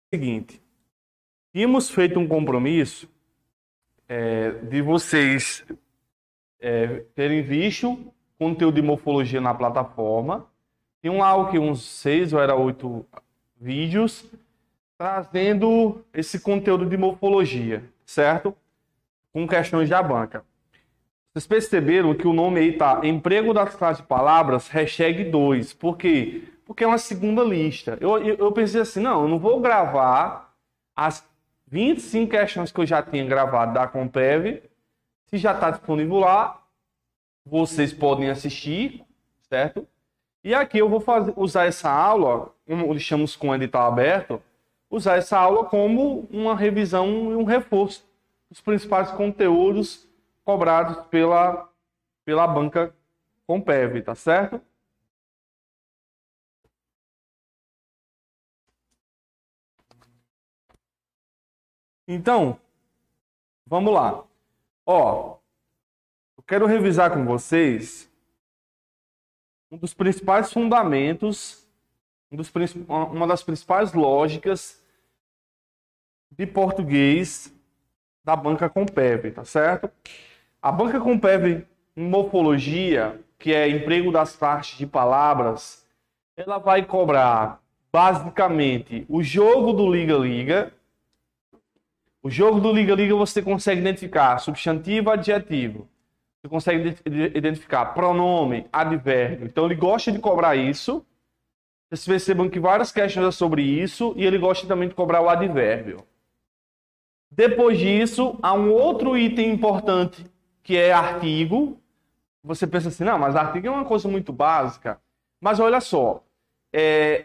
seguinte, tínhamos feito um compromisso de vocês terem visto conteúdo de morfologia na plataforma. Tinham lá uns 6 ou 8 vídeos trazendo esse conteúdo de morfologia, certo? Com questões da banca. Vocês perceberam que o nome aí tá Emprego das classes de palavras, #2. Por quê? Porque é uma segunda lista. Eu pensei assim, não, eu não vou gravar as 25 questões que eu já tinha gravado da Compev. Se já está disponível lá, vocês podem assistir, certo? E aqui eu vou usar essa aula, como deixamos com o edital aberto, usar essa aula como uma revisão e um reforço dos principais conteúdos cobrados pela banca Compev, tá certo? Então, vamos lá. Ó, eu quero revisar com vocês um dos principais fundamentos, uma das principais lógicas de português da banca Compev, tá certo? A banca Compev em morfologia, que é emprego das classes de palavras, ela vai cobrar basicamente o jogo do liga-liga. O jogo do liga-liga você consegue identificar substantivo, adjetivo. Você consegue identificar pronome, advérbio. Então ele gosta de cobrar isso. Vocês percebam que várias questões são sobre isso e ele gosta também de cobrar o advérbio. Depois disso, há um outro item importante que é artigo. Você pensa assim, não, mas artigo é uma coisa muito básica. Mas olha só,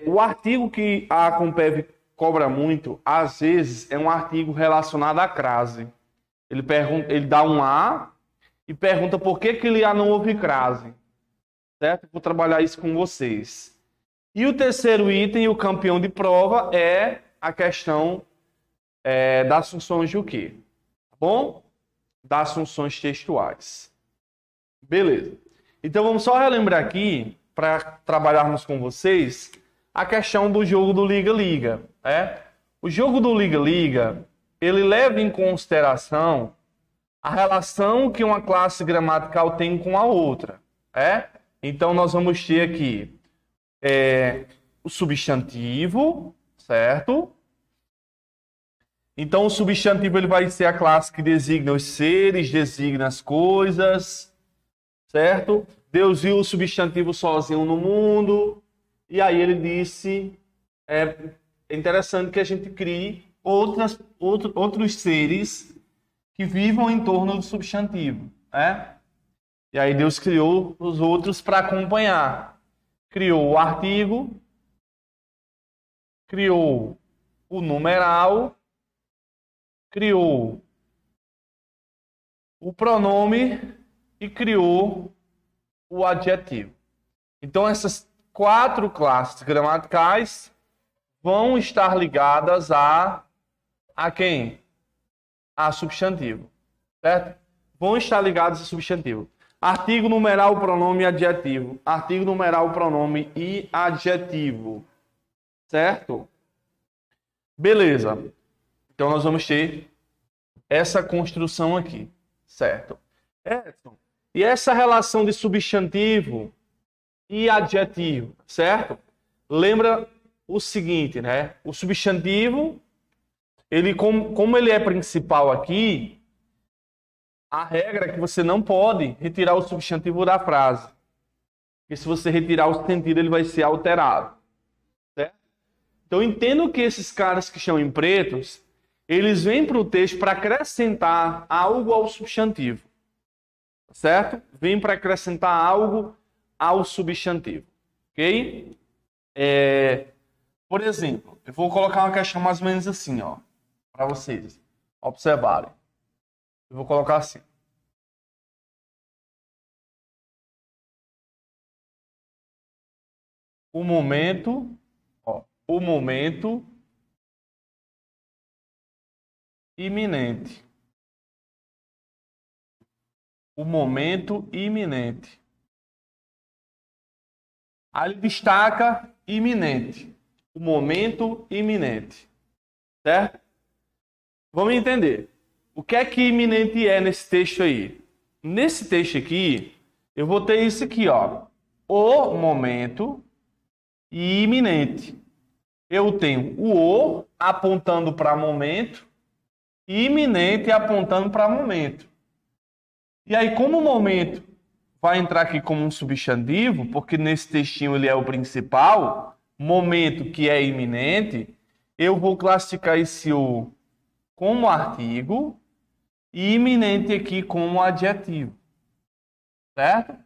o artigo que a Compev cobra muito, às vezes, é um artigo relacionado à crase. Ele dá um A e pergunta por que aquele A não houve crase. Certo? Vou trabalhar isso com vocês. E o terceiro item, o campeão de prova, é a questão das funções de o quê? Tá bom? Das funções textuais. Beleza. Então vamos só relembrar aqui, para trabalharmos com vocês, a questão do jogo do liga-liga. O jogo do liga-liga, ele leva em consideração a relação que uma classe gramatical tem com a outra. Então nós vamos ter aqui o substantivo, certo? Então o substantivo ele vai ser a classe que designa os seres, designa as coisas, certo? Deus viu o substantivo sozinho no mundo, e aí ele disse, é interessante que a gente crie outros seres que vivam em torno do substantivo, E aí Deus criou os outros para acompanhar. Criou o artigo, criou o numeral, criou o pronome e criou o adjetivo. Então essas 4 classes gramaticais vão estar ligadas a quem? A substantivo, certo? Vão estar ligadas a substantivo. Artigo, numeral, pronome e adjetivo. Artigo, numeral, pronome e adjetivo. Certo? Beleza. Então nós vamos ter essa construção aqui. Certo? E essa relação de substantivo e adjetivo, certo? Lembra o seguinte, né? O substantivo, ele como ele é principal aqui, a regra é que você não pode retirar o substantivo da frase. Porque se você retirar o sentido, ele vai ser alterado. Certo? Então, entendo que esses caras que estão em pretos, eles vêm para o texto para acrescentar algo ao substantivo. Certo? Vem para acrescentar algo ao substantivo. Ok? Por exemplo, eu vou colocar uma questão mais ou menos assim, ó, para vocês observarem. Eu vou colocar assim. O momento iminente. O momento iminente. Aí ele destaca iminente. O momento iminente. certo? Vamos entender. O que é que iminente é nesse texto aí? Nesse texto aqui, eu vou ter isso aqui, ó. O momento e iminente. Eu tenho o apontando para momento e iminente apontando para momento. E aí, como o momento vai entrar aqui como um substantivo, porque nesse textinho ele é o principal, momento que é iminente, eu vou classificar esse o como artigo e iminente aqui como adjetivo. Certo?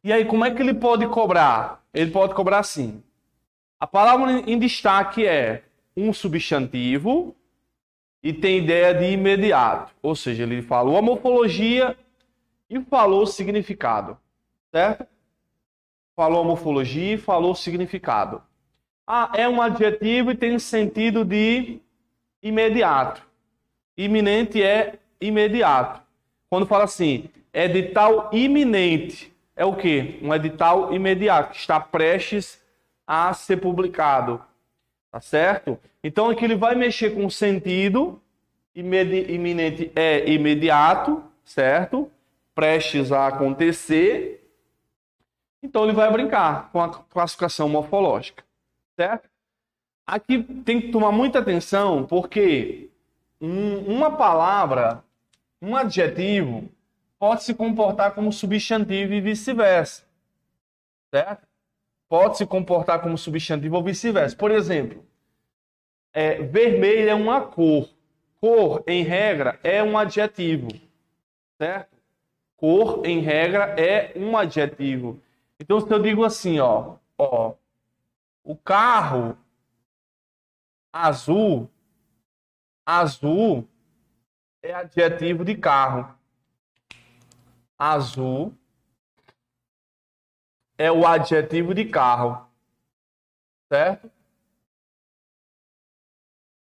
E aí, como é que ele pode cobrar? Ele pode cobrar assim. A palavra em destaque é um substantivo e tem ideia de imediato. Ou seja, ele falou a morfologia e falou o significado. Certo? Falou a morfologia e falou o significado. Ah, é um adjetivo e tem sentido de imediato. Iminente é imediato. Quando fala assim, edital iminente, é o quê? Um edital imediato, que está prestes a ser publicado. Tá certo? Então aqui ele vai mexer com o sentido, iminente é imediato, certo? Prestes a acontecer. Então ele vai brincar com a classificação morfológica, certo? Aqui tem que tomar muita atenção, porque uma palavra, um adjetivo, pode se comportar como substantivo e vice-versa, certo? Pode se comportar como substantivo ou vice-versa. Por exemplo, vermelho é uma cor. Cor, em regra, é um adjetivo, certo? Cor, em regra, é um adjetivo. Então, se eu digo assim, ó, o carro azul, azul é adjetivo de carro. Azul é o adjetivo de carro, certo?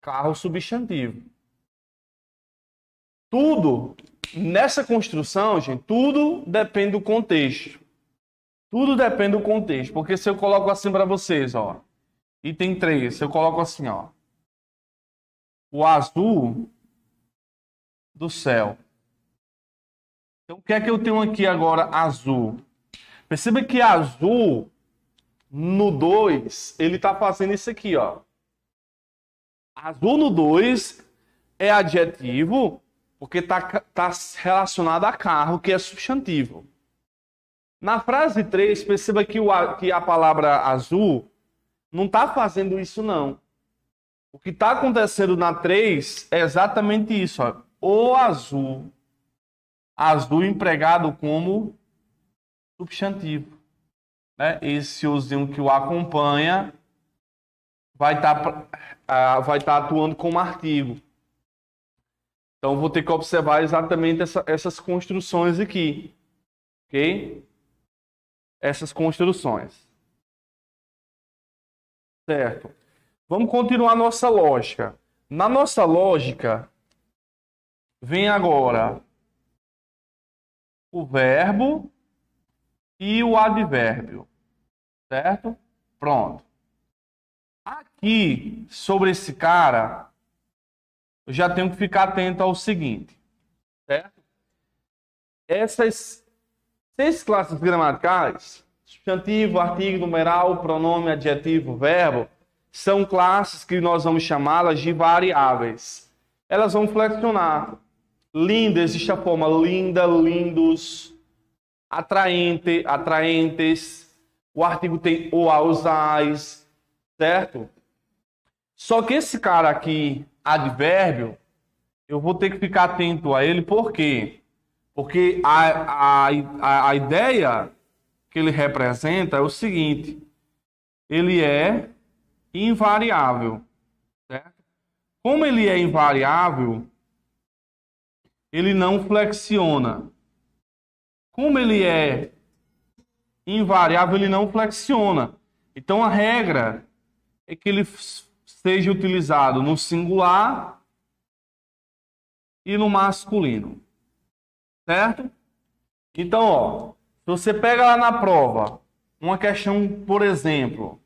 Carro substantivo. Tudo nessa construção, gente, tudo depende do contexto. Tudo depende do contexto, porque se eu coloco assim para vocês, ó, item 3, se eu coloco assim, ó, o azul do céu. Então, o que é que eu tenho aqui agora azul? Perceba que azul, no 2, ele está fazendo isso aqui, ó. Azul no 2 é adjetivo, porque está relacionado a carro, que é substantivo. Na frase 3, perceba que a palavra azul não está fazendo isso, não. O que está acontecendo na 3 é exatamente isso, ó. O azul. Azul empregado como substantivo. Né? Esse ozinho que o acompanha vai estar atuando como artigo. Então, vou ter que observar exatamente essas construções aqui. Ok? Essas construções. Certo. Vamos continuar a nossa lógica. Na nossa lógica, vem agora o verbo e o advérbio. Certo? Pronto. Aqui, sobre esse cara, eu já tenho que ficar atento ao seguinte. Certo? Essas 6 classes gramaticais, substantivo, artigo, numeral, pronome, adjetivo, verbo, são classes que nós vamos chamá-las de variáveis. Elas vão flexionar. Linda, existe a forma linda, lindos, atraente, atraentes. O artigo tem o, aos, ais, certo? Só que esse cara aqui, advérbio, eu vou ter que ficar atento a ele, por quê? Porque a ideia que ele representa é o seguinte: ele é invariável, certo? Como ele é invariável, ele não flexiona. Como ele é invariável, ele não flexiona. Então a regra é que ele seja utilizado no singular e no masculino. Certo? Então, ó, se você pega lá na prova uma questão, por exemplo,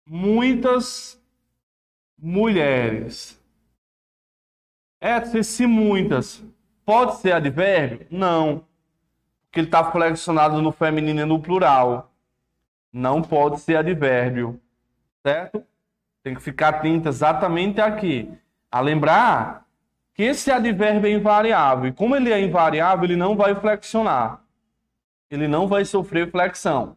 muitas mulheres. Esse muitas pode ser advérbio? Não. Porque ele está flexionado no feminino e no plural. Não pode ser advérbio. Certo? Tem que ficar atento exatamente aqui. A lembrar que esse advérbio é invariável. E como ele é invariável, ele não vai flexionar. Ele não vai sofrer flexão.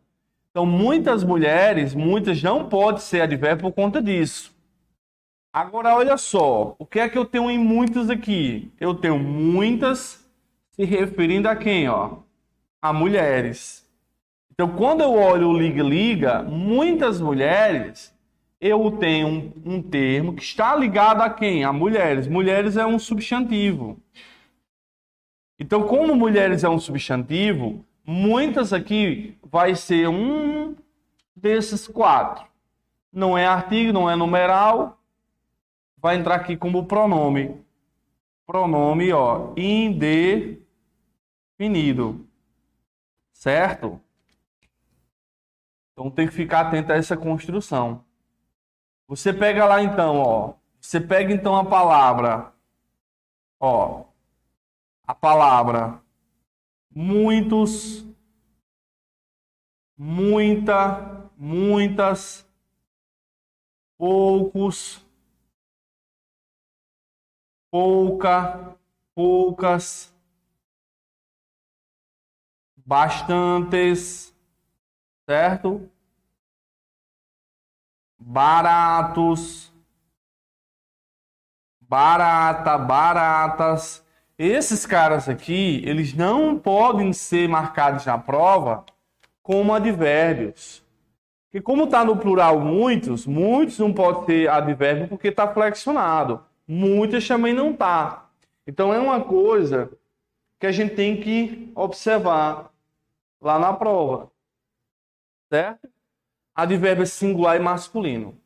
Então, muitas mulheres, muitas não pode ser advérbio por conta disso. Agora, olha só. O que é que eu tenho em muitas aqui? Eu tenho muitas se referindo a quem? Ó? A mulheres. Então, quando eu olho o liga-liga, muitas mulheres, eu tenho um termo que está ligado a quem? A mulheres. Mulheres é um substantivo. Então, como mulheres é um substantivo, muitas aqui vai ser um desses quatro. Não é artigo, não é numeral. Vai entrar aqui como pronome. Pronome, ó, indefinido. Certo? Então tem que ficar atento a essa construção. Você pega lá então, ó. Você pega então a palavra, ó. A palavra muitos, muita, muitas, poucos, pouca, poucas, bastantes, certo? Baratos, barata, baratas. Esses caras aqui, eles não podem ser marcados na prova como advérbios. Porque como está no plural muitos, muitos não pode ser advérbio porque está flexionado. Muitas também não está. Então é uma coisa que a gente tem que observar lá na prova. Certo? Advérbio singular e masculino.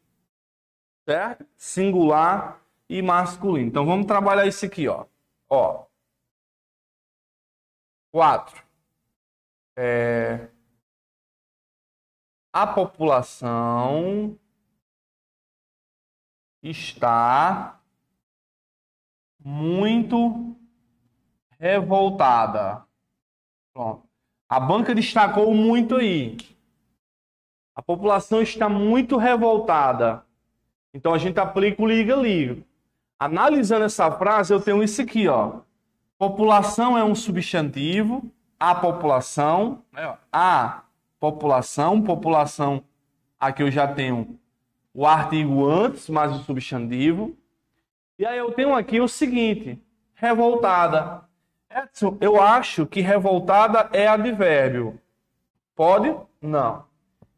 Certo? Singular e masculino. Então vamos trabalhar isso aqui, ó. Ó. 4. A população está muito revoltada. Pronto. A banca destacou muito aí. A população está muito revoltada. Então a gente aplica o liga-liga. Analisando essa frase, eu tenho isso aqui, ó. População é um substantivo. A população, né? A população, população. Aqui eu já tenho o artigo antes, mais o substantivo. E aí eu tenho aqui o seguinte, revoltada. Edson, eu acho que revoltada é advérbio. Pode? Não.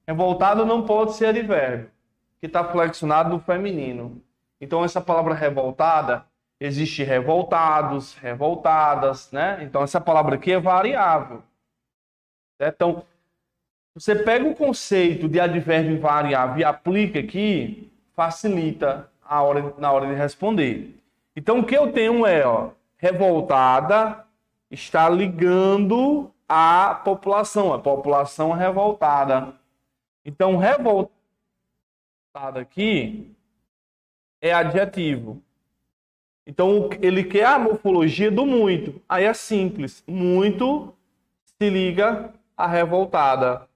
Revoltada não pode ser advérbio, que está flexionado no feminino. Então essa palavra revoltada, existe revoltados, revoltadas, né? Então essa palavra aqui é variável. Então, você pega o conceito de advérbio invariável e aplica aqui, facilita na hora de responder. Então o que eu tenho é, ó, revoltada está ligando à população, a população revoltada. Então revoltada aqui é adjetivo. Então ele quer a morfologia do muito. Aí é simples. Muito se liga a revoltada.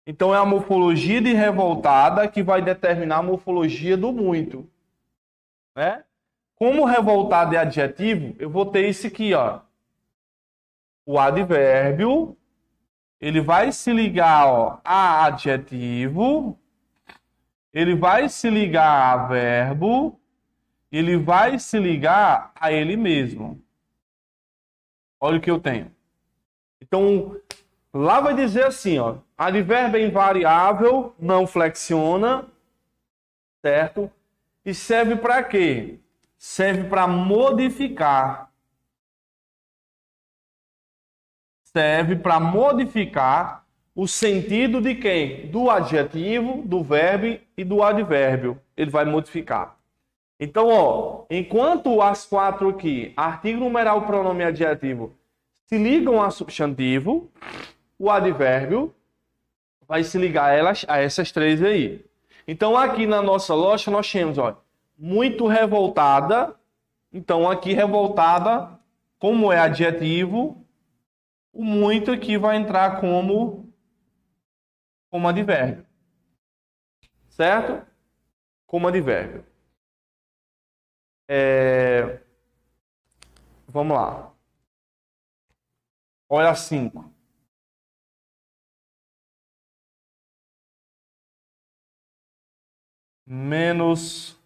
Então é a morfologia de revoltada que vai determinar a morfologia do muito. Né? Como revoltada é adjetivo, eu vou ter isso aqui, ó. O advérbio, ele vai se ligar, ó, a adjetivo, ele vai se ligar a verbo, ele vai se ligar a ele mesmo. Olha o que eu tenho. Então, lá vai dizer assim, ó, advérbio é invariável, não flexiona, certo? E serve para quê? Serve para modificar. Serve para modificar o sentido de quem? Do adjetivo, do verbo e do advérbio. Ele vai modificar. Então, ó, enquanto as quatro aqui, artigo, numeral, pronome e adjetivo, se ligam a substantivo, o advérbio vai se ligar a essas três aí. Então, aqui na nossa lógica, nós temos, ó, muito revoltada. Então, aqui revoltada, como é adjetivo, o muito aqui vai entrar como advérbio. Certo? Como advérbio. Vamos lá. Olha 5. Menos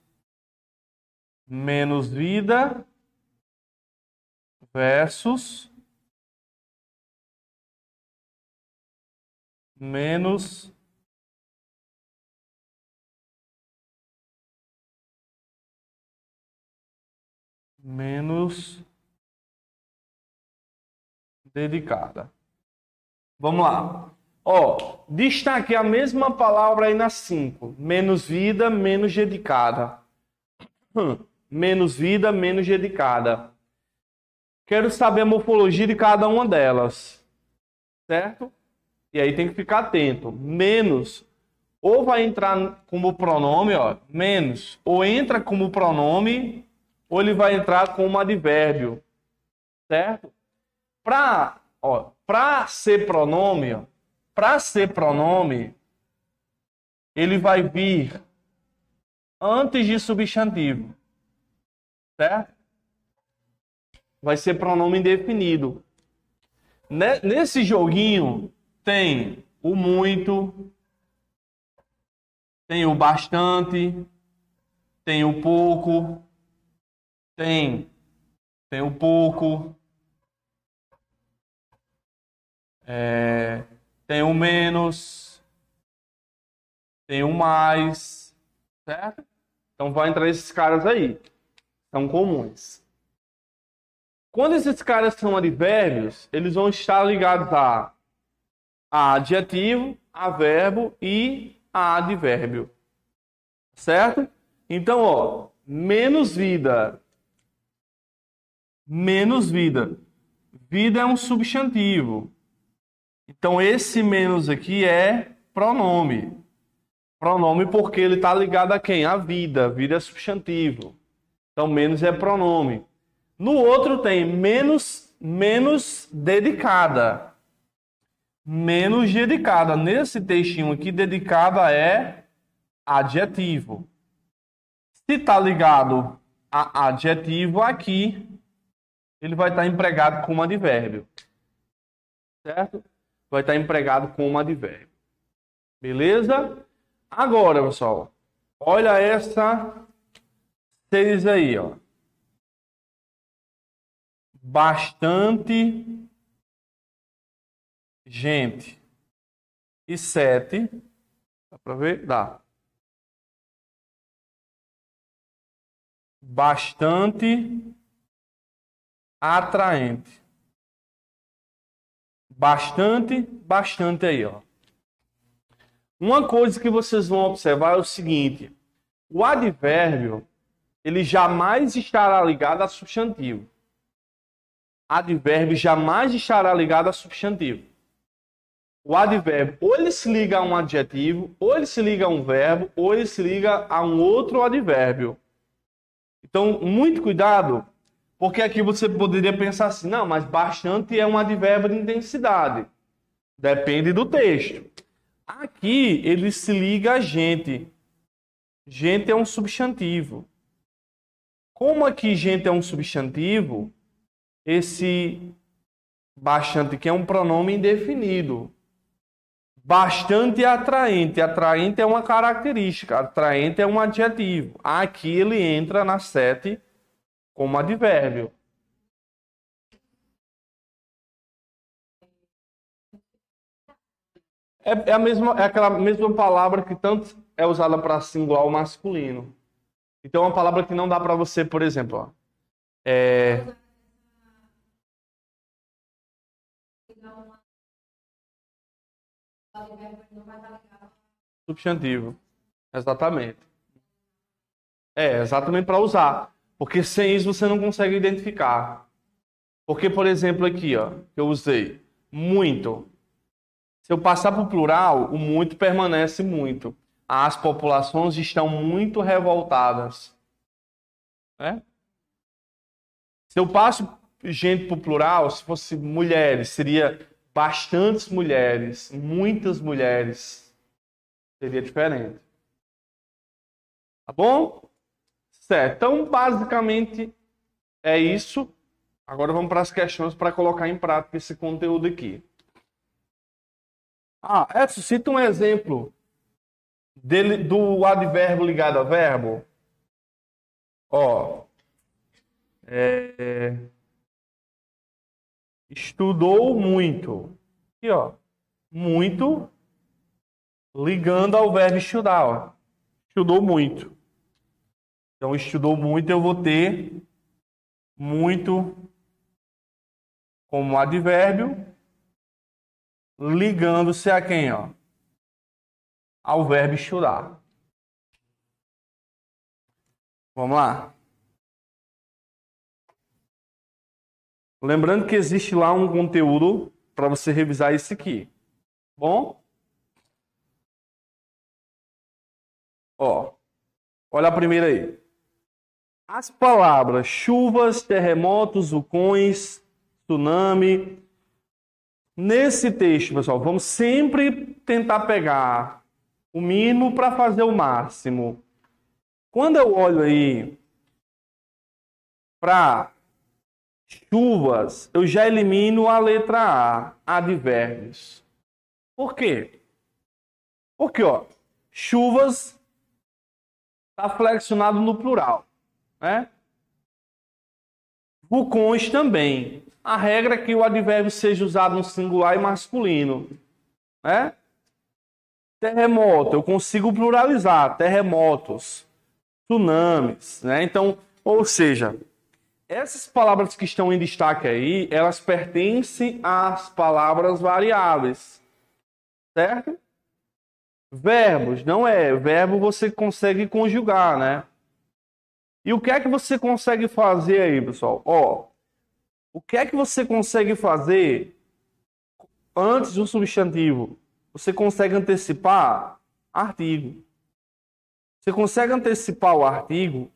vida versus menos dedicada. Vamos lá. Ó, destaque a mesma palavra aí na 5. Menos vida, menos dedicada. Menos vida, menos dedicada. Quero saber a morfologia de cada uma delas. Certo? E aí tem que ficar atento. Menos, ou vai entrar como pronome, ó, menos, ou entra como pronome, ou ele vai entrar como advérbio. Certo? Para ser pronome, ele vai vir antes de substantivo. Certo? Vai ser pronome indefinido. Nesse joguinho tem o muito, tem o bastante, tem o pouco, tem o pouco, tem o menos, tem o mais, certo? Então vai entrar esses caras aí, são comuns. Quando esses caras são advérbios, eles vão estar ligados a adjetivo, a verbo e a advérbio. Certo? Então, ó, menos vida. Menos vida. Vida é um substantivo. Então, esse menos aqui é pronome. Pronome porque ele está ligado a quem? A vida. Vida é substantivo. Então, menos é pronome. No outro tem menos dedicada. Menos dedicada. Nesse textinho aqui, dedicada é adjetivo. Se está ligado a adjetivo aqui, ele vai estar empregado como advérbio. Certo? Vai estar empregado como advérbio. Beleza? Agora, pessoal, olha essa 6 aí, ó. Bastante gente. E 7. Dá para ver? Dá. Bastante atraente. Bastante aí, ó. Uma coisa que vocês vão observar é o seguinte: o advérbio, ele jamais estará ligado a substantivo. Advérbio jamais estará ligado a substantivo. O advérbio, ou ele se liga a um adjetivo, ou ele se liga a um verbo, ou ele se liga a um outro advérbio. Então, muito cuidado, porque aqui você poderia pensar assim, não, mas bastante é um advérbio de intensidade. Depende do texto. Aqui, ele se liga a gente. Gente é um substantivo. Como aqui gente é um substantivo, esse bastante aqui é um pronome indefinido. Bastante atraente. Atraente é uma característica. Atraente é um adjetivo. Aqui ele entra na 7 como advérbio. É aquela mesma palavra que tanto é usada para singular ou masculino. Então é uma palavra que não dá para você, por exemplo, ó, substantivo. Exatamente. Exatamente para usar. Porque sem isso você não consegue identificar. Porque, por exemplo, aqui, ó, que eu usei muito. Se eu passar para o plural, o muito permanece muito. as populações estão muito revoltadas. Né? Se eu passo gente para o plural, se fosse mulheres, seria bastantes mulheres, muitas mulheres. Seria diferente. Tá bom? Certo. Então, basicamente, é isso. Agora vamos para as questões para colocar em prática esse conteúdo aqui. Edson, cita um exemplo do advérbio ligado a verbo. Estudou muito. Aqui, muito ligando ao verbo estudar. Estudou muito. Então, estudou muito, eu vou ter muito como advérbio, ligando-se a quem? Ao verbo estudar. Vamos lá. Lembrando que existe lá um conteúdo para você revisar isso aqui. Bom? Olha a primeira aí. As palavras chuvas, terremotos, vulcões, tsunami. Nesse texto, pessoal, vamos sempre tentar pegar o mínimo para fazer o máximo. Quando eu olho aí para chuvas, eu já elimino a letra A, advérbios. Por quê? Porque, chuvas está flexionado no plural, né? Vulcões também. A regra é que o advérbio seja usado no singular e masculino, né? Terremoto, eu consigo pluralizar, terremotos, tsunamis, né? Então, ou seja, essas palavras que estão em destaque aí, elas pertencem às palavras variáveis, certo? Verbos, não é. Verbo você consegue conjugar, né? E o que é que você consegue fazer aí, pessoal? O que é que você consegue fazer antes do substantivo? Você consegue antecipar artigo. Você consegue antecipar o artigo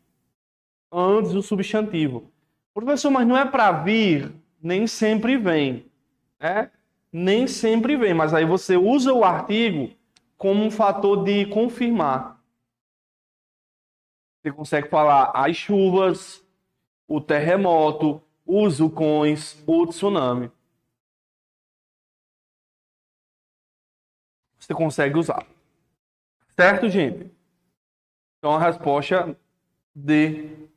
antes do substantivo. Professor, mas não é para vir? Nem sempre vem. Né? Nem sempre vem, mas aí você usa o artigo como um fator de confirmar. Você consegue falar as chuvas, o terremoto, os vulcões, o tsunami. Você consegue usar. Certo, gente? Então a resposta D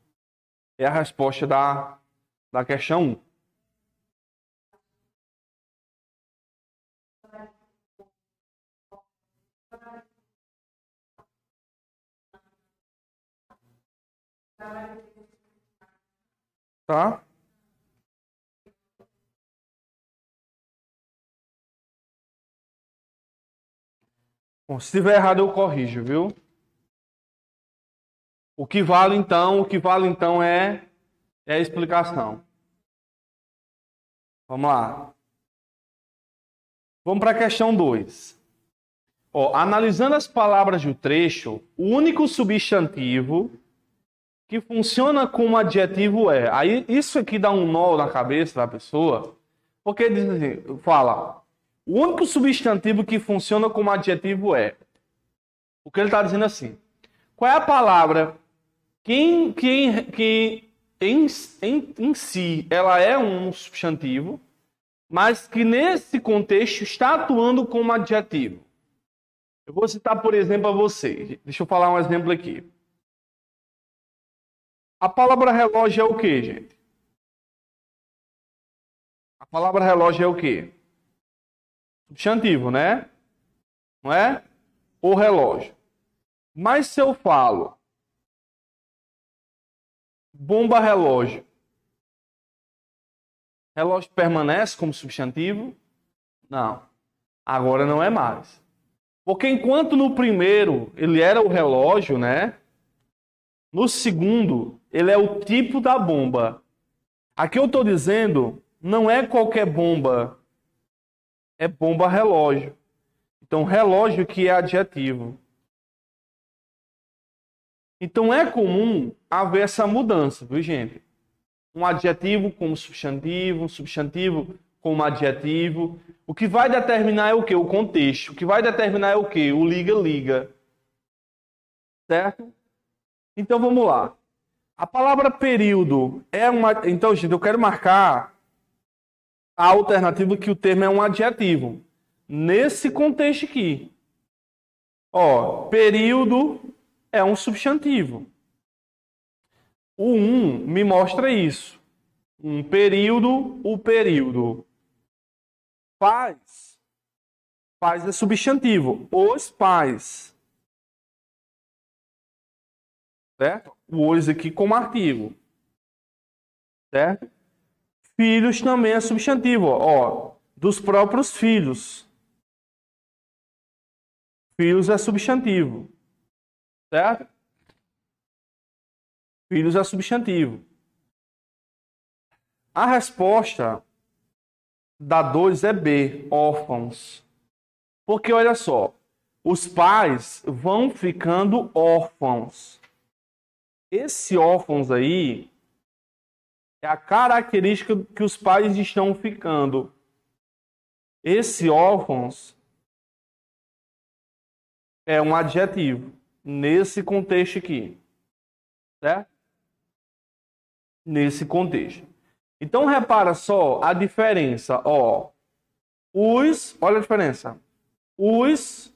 é a resposta da questão 1. Tá? Bom, se estiver errado eu corrijo, viu? O que vale então é a explicação. Vamos lá. Vamos para a questão 2. Analisando as palavras do trecho, o único substantivo que funciona como adjetivo é. Aí isso aqui dá um nó na cabeça da pessoa, porque diz assim, fala, o único substantivo que funciona como adjetivo é. O que ele está dizendo assim? Qual é a palavra que em si ela é um substantivo, mas que nesse contexto está atuando como adjetivo? Eu vou citar, por exemplo, a vocês. Deixa eu falar um exemplo aqui. A palavra relógio é o quê, gente? A palavra relógio é o quê? Substantivo, né? Não é? O relógio. Mas se eu falo bomba relógio, relógio permanece como substantivo? Não. Agora não é mais. Porque enquanto no primeiro ele era o relógio, né? No segundo, ele é o tipo da bomba. Aqui eu estou dizendo, não é qualquer bomba. É bomba relógio. Então, relógio que é adjetivo. Então é comum haver essa mudança, viu, gente? Um adjetivo como substantivo, um substantivo como adjetivo. O que vai determinar é o quê? O contexto. O que vai determinar é o quê? O liga-liga. Certo? Então vamos lá. A palavra período é uma... Então, gente, eu quero marcar a alternativa que o termo é um adjetivo. Nesse contexto aqui. Ó, período é um substantivo. O me mostra isso. Um período, o período. Pais. Pais é substantivo. Os pais. Certo? O os aqui como artigo. Certo? Filhos também é substantivo. Ó, dos próprios filhos. Filhos é substantivo. Certo? Filhos é substantivo. A resposta da 2 é B, órfãos. Porque olha só, os pais vão ficando órfãos. Esse órfãos aí é a característica que os pais estão ficando. Esse órfãos é um adjetivo nesse contexto aqui. Certo? Nesse contexto. Então, repara só a diferença. Ó, olha a diferença. Os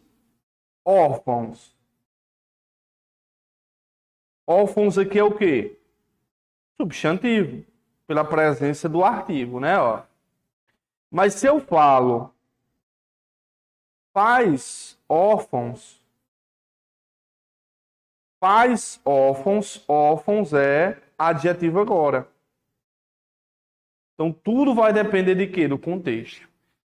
órfãos. Órfãos aqui é o quê? Substantivo. Pela presença do artigo, né? Ó. Mas se eu falo pais órfãos, órfãos é adjetivo agora. Então, tudo vai depender de quê? Do contexto.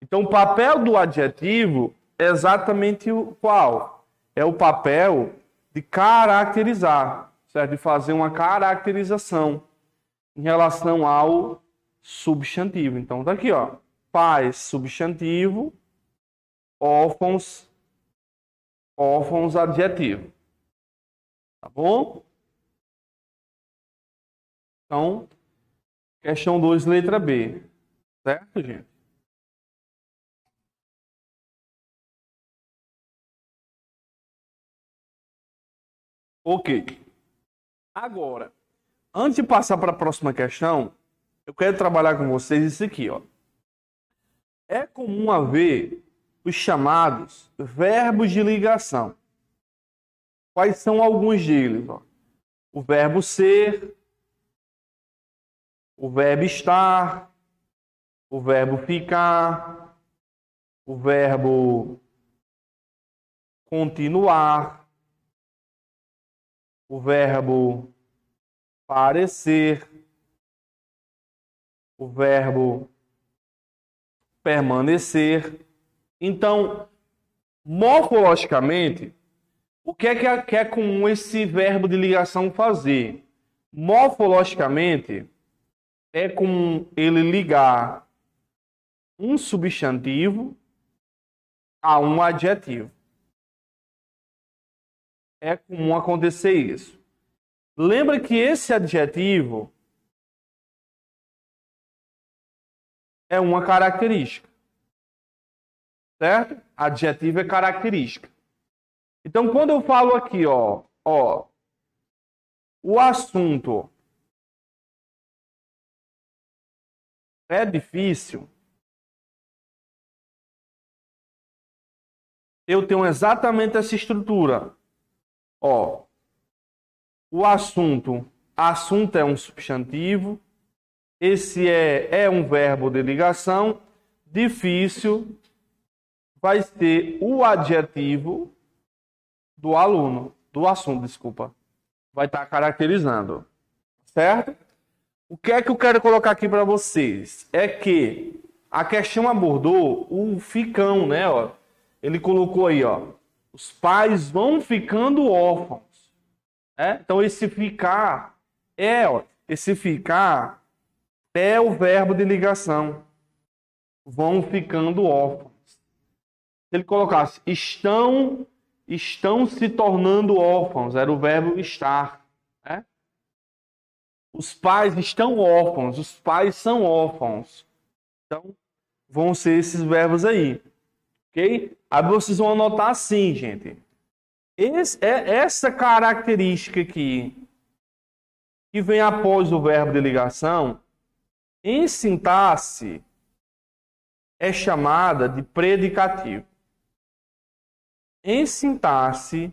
Então, o papel do adjetivo é exatamente o qual? É o papel de caracterizar, certo? De fazer uma caracterização em relação ao substantivo. Então, tá aqui, ó. Pais, substantivo. Órfãos, adjetivo. Tá bom? Então, questão 2, letra B. Certo, gente? Ok. Agora, antes de passar para a próxima questão, eu quero trabalhar com vocês isso aqui, ó. É comum haver os chamados verbos de ligação. Quais são alguns deles? Ó? O verbo ser, o verbo estar, o verbo ficar, o verbo continuar, o verbo parecer, o verbo permanecer. Então, morfologicamente, o que é comum esse verbo de ligação fazer? Morfologicamente, é comum ele ligar um substantivo a um adjetivo. É comum acontecer isso. Lembra que esse adjetivo é uma característica. Certo? Adjetivo é característica. Então, quando eu falo aqui, ó, o assunto é difícil, eu tenho exatamente essa estrutura. Ó, o assunto é um substantivo, esse é um verbo de ligação, difícil vai ser o adjetivo do aluno, do assunto, desculpa. Vai estar caracterizando, certo? O que é que eu quero colocar aqui para vocês? É que a questão abordou o ficão, né? Ó. Ele colocou aí, ó. Os pais vão ficando órfãos. Né? Então, esse ficar é o verbo de ligação. Vão ficando órfãos. Se ele colocasse estão estão se tornando órfãos. Era o verbo estar. Né? Os pais estão órfãos. Os pais são órfãos. Então, vão ser esses verbos aí. Ok? Aí vocês vão anotar assim, gente. Essa característica aqui, que vem após o verbo de ligação, em sintaxe, é chamada de predicativo. Em sintaxe,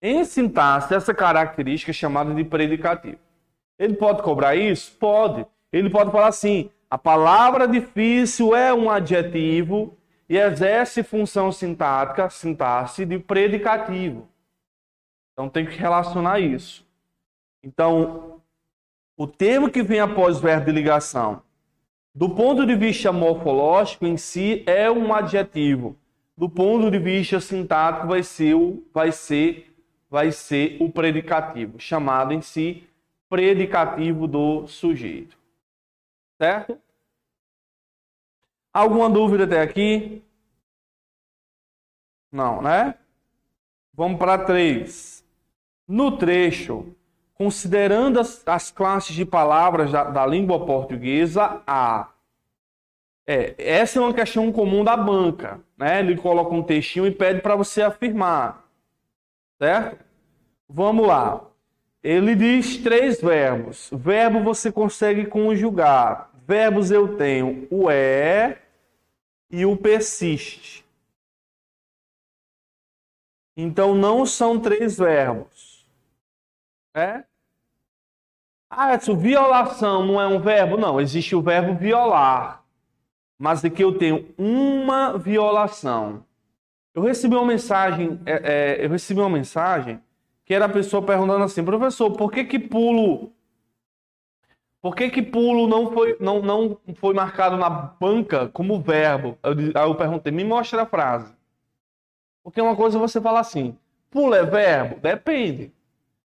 essa característica é chamada de predicativo. Ele pode cobrar isso? Pode. Ele pode falar assim, a palavra difícil é um adjetivo e exerce função sintática, sintaxe de predicativo. Então tem que relacionar isso. Então, o termo que vem após o verbo de ligação, do ponto de vista morfológico em si, é um adjetivo. Do ponto de vista sintático, vai ser o predicativo, chamado em si predicativo do sujeito. Certo? Alguma dúvida até aqui? Não, né? Vamos para 3. No trecho, considerando as classes de palavras da língua portuguesa, essa é uma questão comum da banca, né? Ele coloca um textinho e pede para você afirmar, certo? Vamos lá. Ele diz 3 verbos. Verbo você consegue conjugar. Verbos eu tenho o é e o persiste. Então não são 3 verbos. Edson, violação não é um verbo? Não, existe o verbo violar. Mas aqui eu tenho uma violação. Eu recebi uma mensagem, que era a pessoa perguntando assim, professor, por que pulo não foi marcado na banca como verbo? Aí eu perguntei, me mostra a frase. Porque uma coisa você fala assim, pulo é verbo? Depende.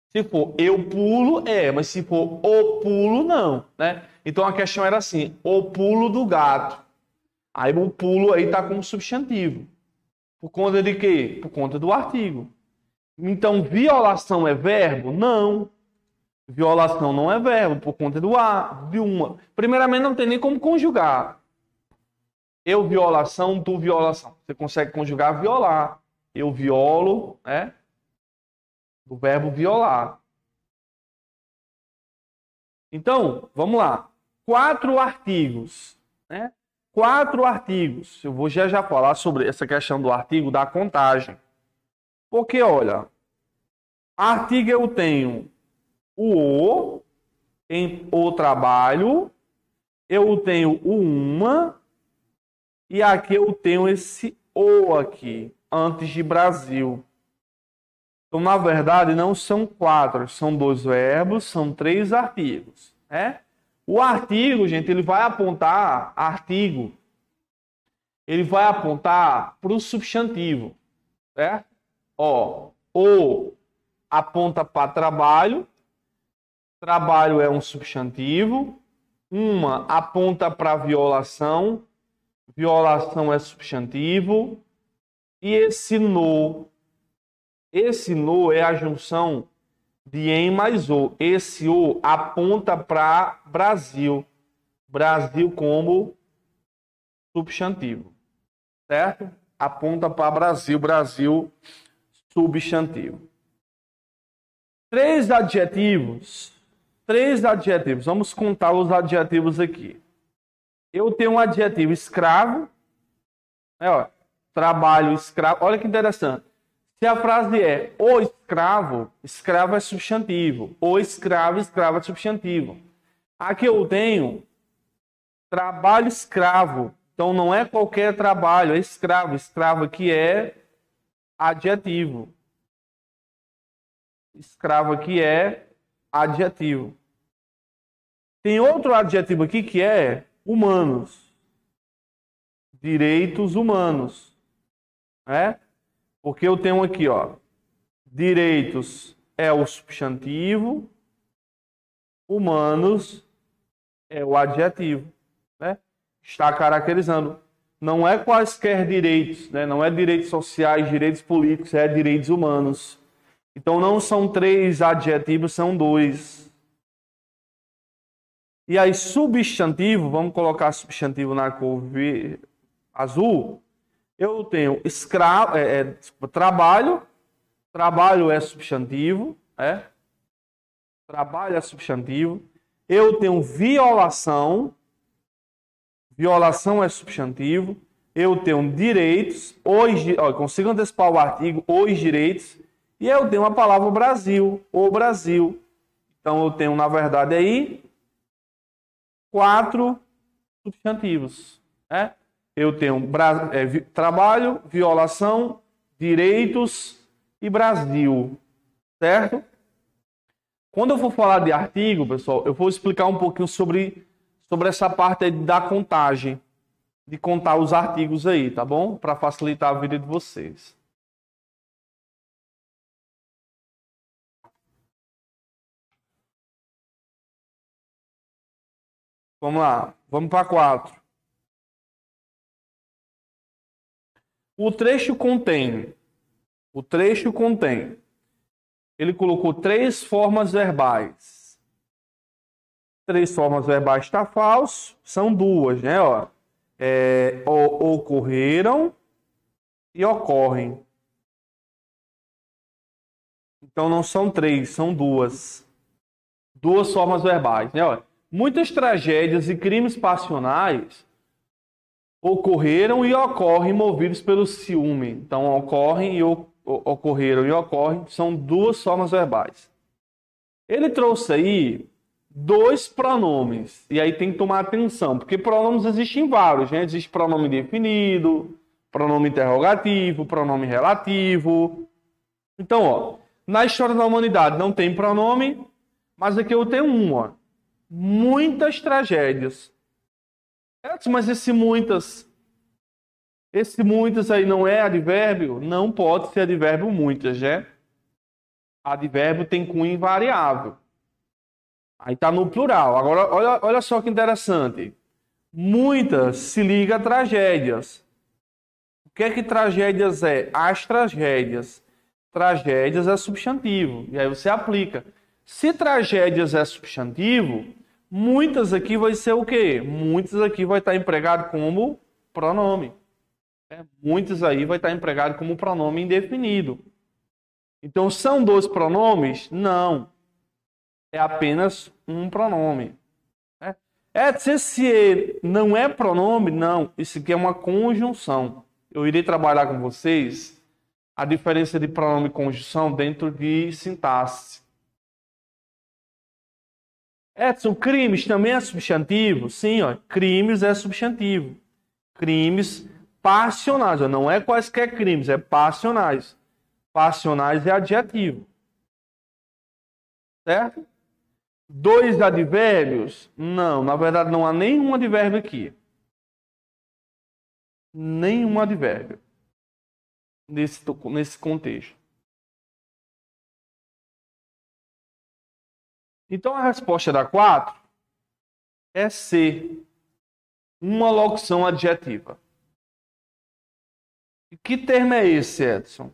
Se for eu pulo, mas se for o pulo, não. Né? Então a questão era assim, o pulo do gato. Aí o pulo aí está como substantivo. Por conta de quê? Por conta do artigo. Então, violação é verbo? Não. Violação não é verbo, por conta do de uma. Primeiramente, não tem nem como conjugar. Eu violação, tu violação. Você consegue conjugar violar. Eu violo, né? Do verbo violar. Então, vamos lá. 4 artigos, né? 4 artigos. Eu vou já falar sobre essa questão do artigo da contagem. Porque, olha, artigo eu tenho o em o trabalho, eu tenho o uma, e aqui eu tenho esse o aqui, antes de Brasil. Então, na verdade, não são 4, são 2 verbos, são 3 artigos. Né? O artigo, gente, ele vai apontar para o substantivo. Certo? Ó, o aponta para trabalho. Trabalho é um substantivo. Uma aponta para violação. Violação é substantivo. E esse no é a junção de em mais o. Esse o aponta para Brasil. Brasil como substantivo. Certo? Aponta para Brasil. Brasil substantivo. 3 adjetivos. Vamos contar os adjetivos aqui. Eu tenho um adjetivo escravo. Trabalho escravo. Olha que interessante. Se a frase é o escravo, escravo é substantivo. O escravo, escravo é substantivo. Aqui eu tenho trabalho escravo. Então não é qualquer trabalho, é escravo. Escravo aqui é adjetivo. Escravo aqui é adjetivo. Tem outro adjetivo aqui que é humanos. Direitos humanos. Né? Porque eu tenho aqui, ó, direitos é o substantivo, humanos é o adjetivo. Né? Está caracterizando. não é quaisquer direitos, né? Não é direitos sociais, direitos políticos, é direitos humanos. Então não são 3 adjetivos, são 2. E aí substantivo, vamos colocar substantivo na cor azul. Eu tenho escravo, trabalho. Trabalho é substantivo, Trabalho é substantivo. Eu tenho violação. Violação é substantivo. Eu tenho direitos. Consigo antecipar o artigo, os direitos. E eu tenho a palavra Brasil, o Brasil. Então eu tenho, na verdade, aí 4 substantivos. Eu tenho trabalho, violação, direitos e Brasil. Certo? Quando eu for falar de artigo, pessoal, eu vou explicar um pouquinho sobre essa parte aí da contagem. De contar os artigos aí, tá bom? Para facilitar a vida de vocês. Vamos lá, vamos para 4. O trecho contém. Ele colocou 3 formas verbais. 3 formas verbais está falso. São 2, né? Ocorreram e ocorrem. Então não são 3, são 2. 2 formas verbais, né? Muitas tragédias e crimes passionais ocorreram e ocorrem movidos pelo ciúme. Então ocorreram e ocorrem são 2 formas verbais. Ele trouxe aí 2 pronomes. E aí tem que tomar atenção, porque pronomes existem vários, né? Existe pronome definido, pronome interrogativo, pronome relativo. Então, na história da humanidade não tem pronome, mas aqui eu tenho muitas tragédias. Mas esse muitas aí não é advérbio? Não pode ser advérbio muitas, né? Advérbio tem cunho invariável. Aí está no plural. Agora, olha só que interessante. Muitas se liga a tragédias. O que é que tragédias é? As tragédias. Tragédias é substantivo. E aí você aplica. Se tragédias é substantivo, muitas aqui vai ser o quê? Muitas aqui vai estar empregado como pronome. Muitas aí vai estar empregado como pronome indefinido. Então, são 2 pronomes? Não. É apenas um pronome. Se não é pronome? Não. Isso aqui é uma conjunção. Eu irei trabalhar com vocês a diferença de pronome e conjunção dentro de sintaxe. Edson, crimes também é substantivo? Sim, crimes é substantivo. Crimes passionais, não é quaisquer crimes, é passionais. Passionais é adjetivo. Certo? 2 advérbios? Não, na verdade não há nenhum advérbio aqui. Nenhum advérbio nesse contexto. Então a resposta da 4 é C. Uma locução adjetiva. E que termo é esse, Edson?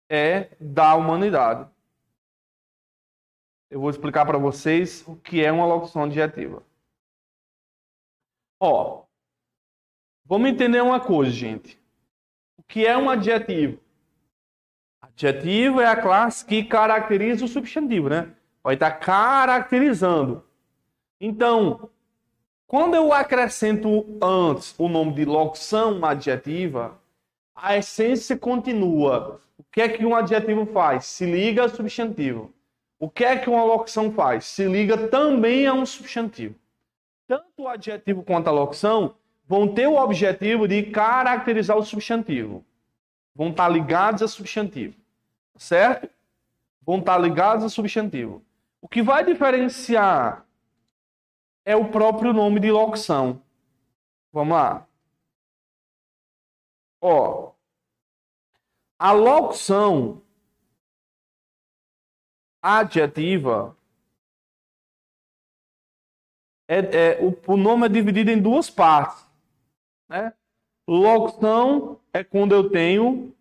É da humanidade. Eu vou explicar para vocês o que é uma locução adjetiva. Vamos entender uma coisa, gente. O que é um adjetivo? Adjetivo é a classe que caracteriza o substantivo, né? Vai estar caracterizando. Então, quando eu acrescento antes o nome de locução adjetiva, a essência continua. O que é que um adjetivo faz? Se liga ao substantivo. O que é que uma locução faz? Se liga também a um substantivo. Tanto o adjetivo quanto a locução vão ter o objetivo de caracterizar o substantivo. Vão estar ligados a substantivo. Certo? Vão estar ligados a substantivo. O que vai diferenciar é o próprio nome de locução. Vamos lá. A locução adjetiva o nome é dividido em 2 partes. né? Locução é quando eu tenho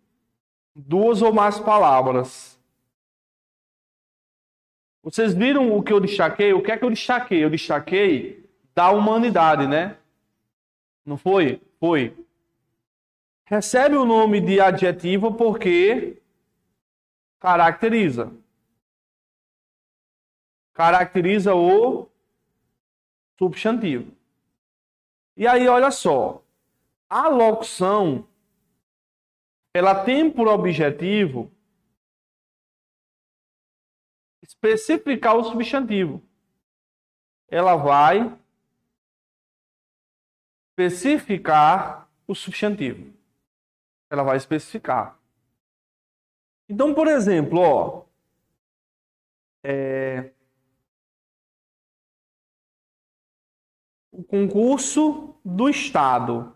duas ou mais palavras. Vocês viram o que eu destaquei? O que é que eu destaquei? Eu destaquei da humanidade, né? Não foi? Foi. Recebe o nome de adjetivo porque caracteriza. Caracteriza o substantivo. E aí, olha só. A locução, ela tem por objetivo especificar o substantivo. Ela vai especificar o substantivo. Ela vai especificar. Então, por exemplo, ó, o concurso do Estado.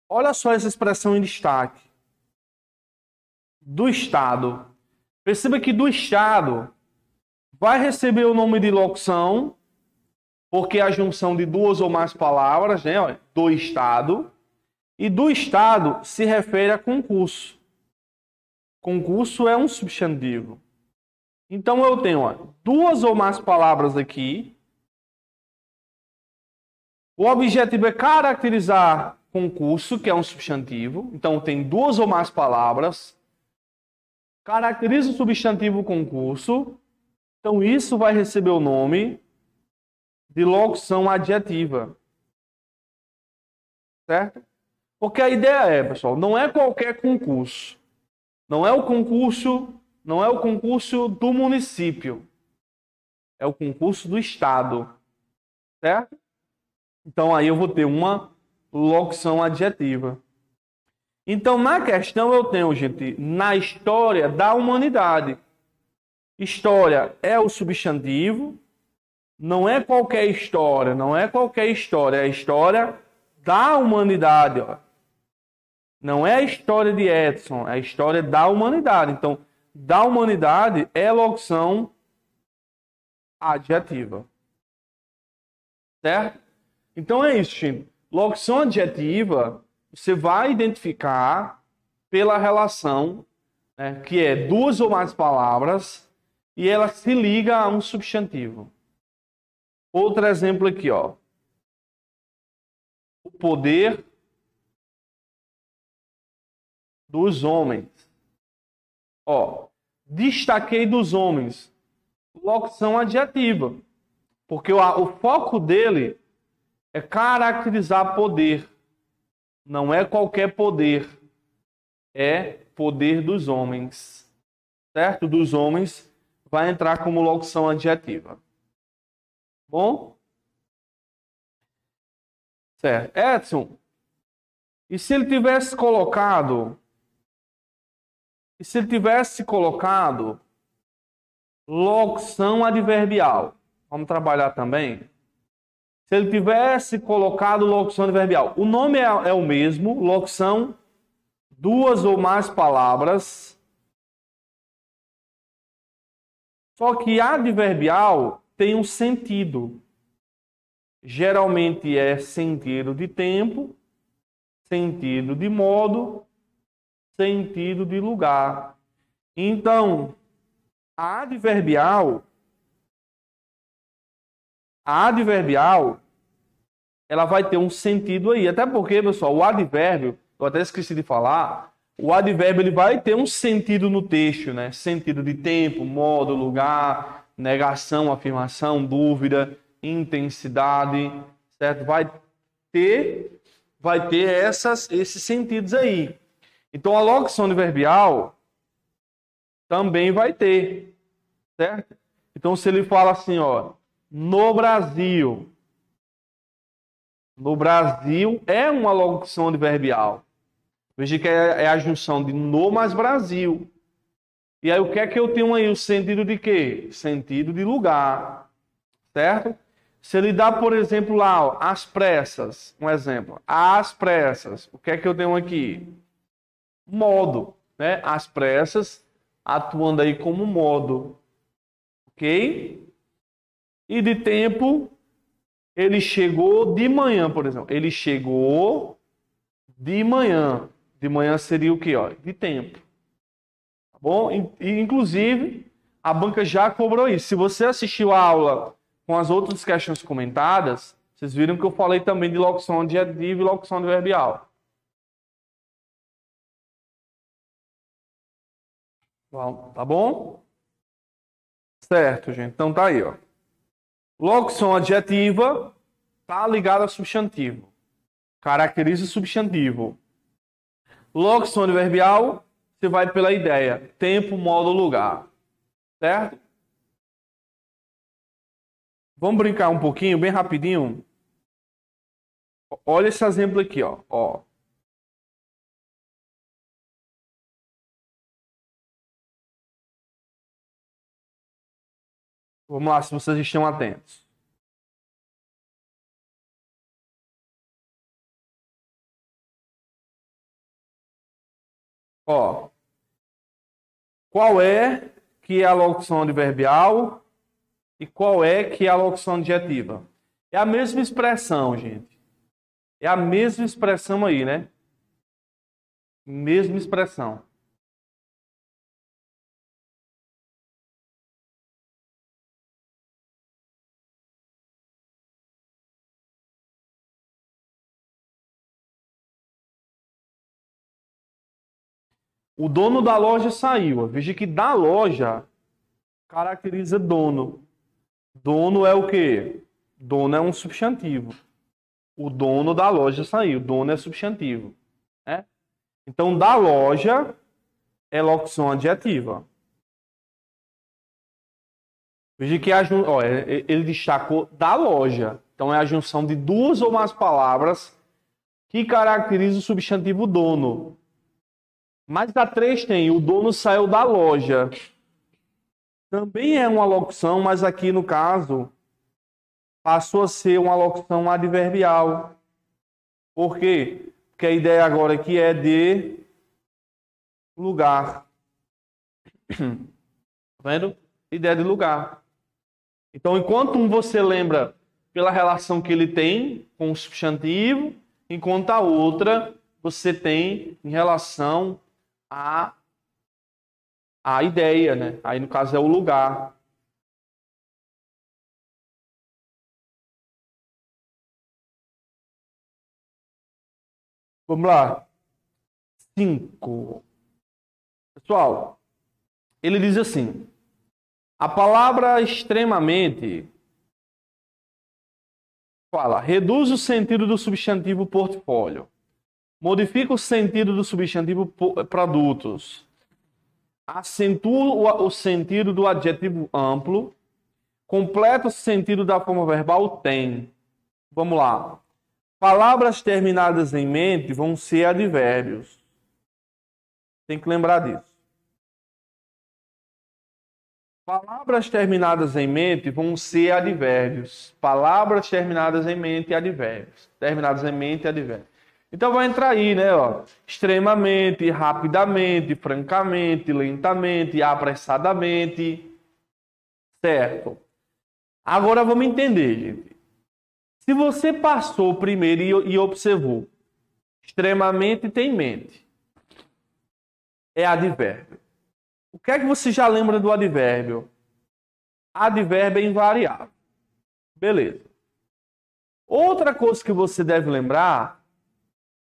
Olha só essa expressão em destaque. Do Estado. Perceba que do Estado vai receber o nome de locução, porque é a junção de duas ou mais palavras, né? Do Estado. E do Estado se refere a concurso. Concurso é um substantivo. Então eu tenho duas ou mais palavras aqui. O objetivo é caracterizar concurso, que é um substantivo. Então tem duas ou mais palavras. Caracteriza o substantivo concurso. Então isso vai receber o nome de locução adjetiva. Certo? Porque a ideia é, pessoal, não é qualquer concurso. Não é o concurso do município. É o concurso do Estado. Certo? Então aí eu vou ter uma locução adjetiva. Então na questão eu tenho, gente, na história da humanidade. História é o substantivo. Não é qualquer história, não é qualquer história, é a história da humanidade, ó. Não é a história de Edson, é a história da humanidade. Então, da humanidade é locução adjetiva. Certo? Então é isso, gente. Locução adjetiva, você vai identificar pela relação, né, que é duas ou mais palavras e ela se liga a um substantivo. Outro exemplo aqui, ó. O poder dos homens. Ó, destaquei dos homens. Locução adjetiva. Porque o foco dele é caracterizar poder. Não é qualquer poder. É poder dos homens. Certo? Dos homens vai entrar como locução adjetiva. Bom? Certo. Edson, e se ele tivesse colocado locução adverbial? Vamos trabalhar também? Se ele tivesse colocado locução adverbial. O nome é o mesmo, locução, duas ou mais palavras. Só que adverbial tem um sentido. Geralmente é sentido de tempo, sentido de modo, sentido de lugar. Então, a adverbial, ela vai ter um sentido aí. Até porque, pessoal, o advérbio, eu até esqueci de falar, o advérbio ele vai ter um sentido no texto, né? Sentido de tempo, modo, lugar, negação, afirmação, dúvida, intensidade, certo? Vai ter esses sentidos aí. Então, a locução adverbial também vai ter, certo? Então, se ele fala assim, ó, no Brasil é uma locução adverbial. Veja que é a junção de no mais Brasil. E aí, o que é que eu tenho aí? O sentido de quê? Sentido de lugar, certo? Se ele dá, por exemplo, lá, ó, às pressas, um exemplo, às pressas, o que é que eu tenho aqui? Modo, né? Às pressas, atuando aí como modo, ok? E de tempo, Ele chegou de manhã, por exemplo. Ele chegou de manhã. De manhã seria o quê? Ó? De tempo. Tá bom? E, inclusive, a banca já cobrou isso. Se você assistiu a aula com as outras questões comentadas, vocês viram que eu falei também de locução adjetiva e locução adverbial. Tá bom? Certo, gente. Então tá aí, ó. Locução adjetiva tá ligada a substantivo. Caracteriza o substantivo. Locução adverbial, você vai pela ideia. Tempo, modo, lugar. Certo? Vamos brincar um pouquinho, bem rapidinho. Olha esse exemplo aqui, ó. Vamos lá, se vocês estão atentos. Ó, qual é que é a locução adverbial e qual é que é a locução adjetiva? É a mesma expressão, gente. É a mesma expressão aí, né? Mesma expressão. O dono da loja saiu. Veja que da loja caracteriza dono. Dono é o quê? Dono é um substantivo. O dono da loja saiu. Dono é substantivo. Né? Então, da loja é locução adjetiva. Veja que ele destacou da loja. Então, é a junção de duas ou mais palavras que caracteriza o substantivo dono. Mas a 3 tem o dono saiu da loja. Também é uma locução, mas aqui no caso passou a ser uma locução adverbial. Por quê? Porque a ideia agora aqui é de lugar. Tá vendo? Ideia de lugar. Então, enquanto um você lembra pela relação que ele tem com o substantivo, enquanto a outra você tem em relação a ideia, né? Aí no caso é o lugar. Vamos lá. 5. Pessoal, ele diz assim: a palavra extremamente reduz o sentido do substantivo portfólio, modifica o sentido do substantivo produtos, acentua o sentido do adjetivo amplo, completa o sentido da forma verbal tem. Vamos lá. Palavras terminadas em mente vão ser advérbios. Tem que lembrar disso. Palavras terminadas em mente vão ser advérbios. Palavras terminadas em mente, advérbios. Terminadas em mente, advérbios. Então vai entrar aí, né? Ó, extremamente, rapidamente, francamente, lentamente, apressadamente. Certo. Agora vamos entender, gente. Se você passou primeiro e observou, extremamente tem mente. É advérbio. O que é que você já lembra do advérbio? Advérbio é invariável. Beleza. Outra coisa que você deve lembrar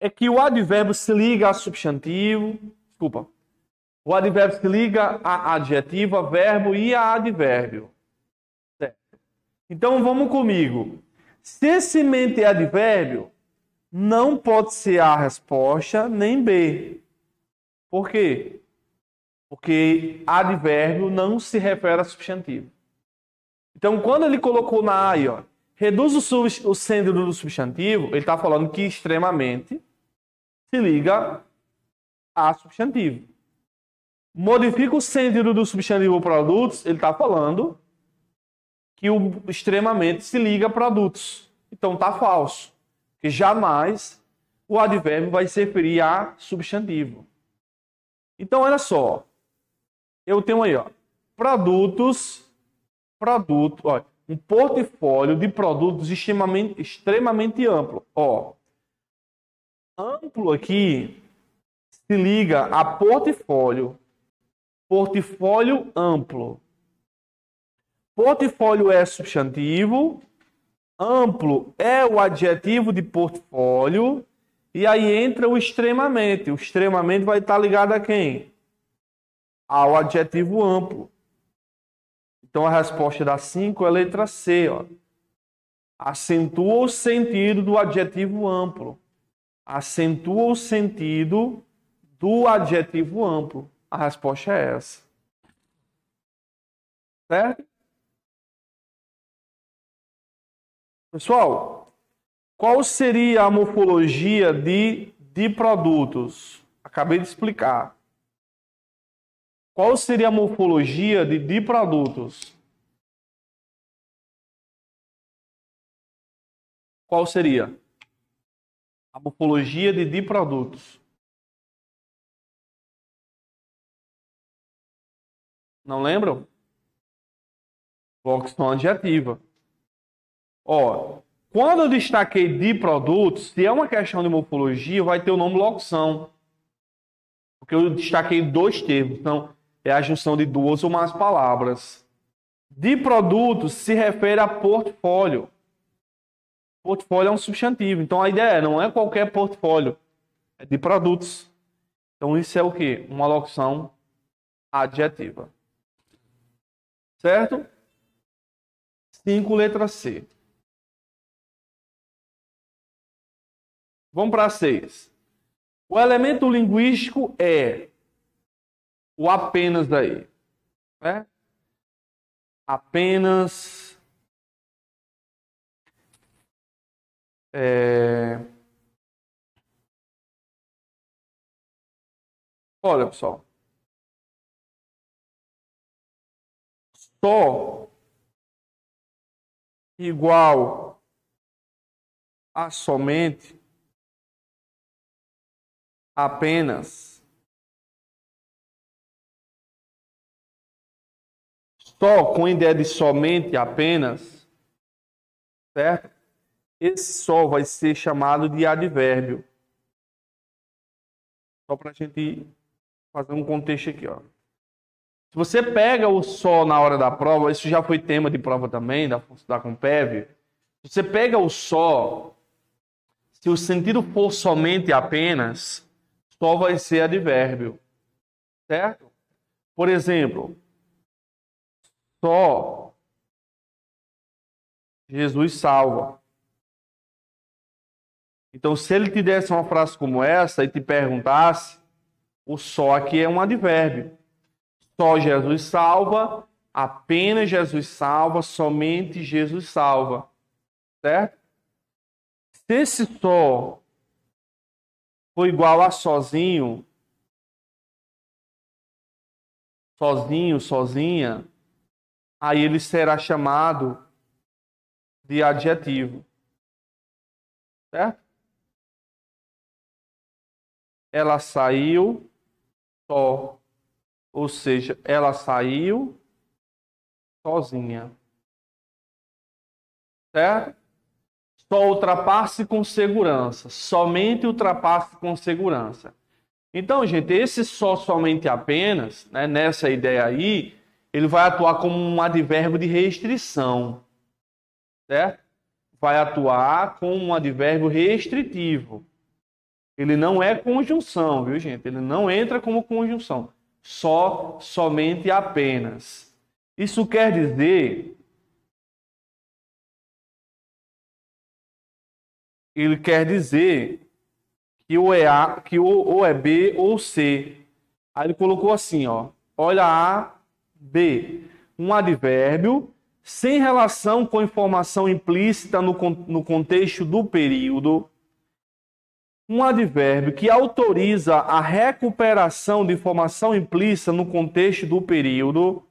é que o advérbio se liga a substantivo. Desculpa. O advérbio se liga a adjetivo, a verbo e a advérbio. Certo. Então vamos comigo. Se esse mente é advérbio, não pode ser A a resposta, nem B. Por quê? Porque advérbio não se refere a substantivo. Então, quando ele colocou na A aí, ó, reduz o sentido do substantivo, ele está falando que extremamente se liga a substantivo. Modifica o sentido do substantivo produtos, ele está falando que o extremamente se liga a produtos. Então está falso. Porque jamais o advérbio vai se referir a substantivo. Então olha só. Eu tenho aí, ó, produtos, ó, um portfólio de produtos extremamente amplo. Ó, amplo aqui se liga a portfólio. Portfólio amplo. Portfólio é substantivo, amplo é o adjetivo de portfólio, e aí entra o extremamente. O extremamente vai estar ligado a quem? Ao adjetivo amplo. Então a resposta da 5 é a letra C. Ó. Acentua o sentido do adjetivo amplo. Acentua o sentido do adjetivo amplo. A resposta é essa. Certo? Pessoal, qual seria a morfologia de produtos? Acabei de explicar. Qual seria a morfologia de produtos? Qual seria a morfologia de produtos? Não lembram? Locução adjetiva. Ó, quando eu destaquei de produtos, se é uma questão de morfologia, vai ter o nome locução. Porque eu destaquei dois termos. Então, é a junção de duas ou mais palavras. De produtos se refere a portfólio. Portfólio é um substantivo. Então, a ideia não é qualquer portfólio. É de produtos. Então, isso é o quê? Uma locução adjetiva. Certo? 5, letra C. Vamos para 6. O elemento linguístico é o apenas daí. Né? Apenas. Olha, pessoal. Só igual a somente, apenas, só com a ideia de somente, apenas, certo? Esse só vai ser chamado de advérbio. Só para a gente fazer um contexto aqui, ó. Se você pega o só na hora da prova, isso já foi tema de prova também, da Compev. Se você pega o só, se o sentido for somente apenas, só vai ser advérbio. Certo? Por exemplo, só Jesus salva. Então, se ele te desse uma frase como essa e te perguntasse, o só aqui é um advérbio. Só Jesus salva, apenas Jesus salva, somente Jesus salva. Certo? Se esse só for igual a sozinho, sozinho, sozinha, aí ele será chamado de adjetivo. Certo? Ela saiu só. Ou seja, ela saiu sozinha. Certo? Só ultrapasse com segurança. Somente ultrapasse com segurança. Então, gente, esse só, somente, apenas, né, nessa ideia aí, ele vai atuar como um advérbio de restrição. Certo? Vai atuar como um advérbio restritivo. Ele não é conjunção, viu, gente? Ele não entra como conjunção. Só, somente, apenas. Isso quer dizer... Ele quer dizer que ou é A, que ou é B ou C. Aí ele colocou assim, ó. Olha A, B. Um advérbio sem relação com informação implícita no contexto do período. Um advérbio que autoriza a recuperação de informação implícita no contexto do período.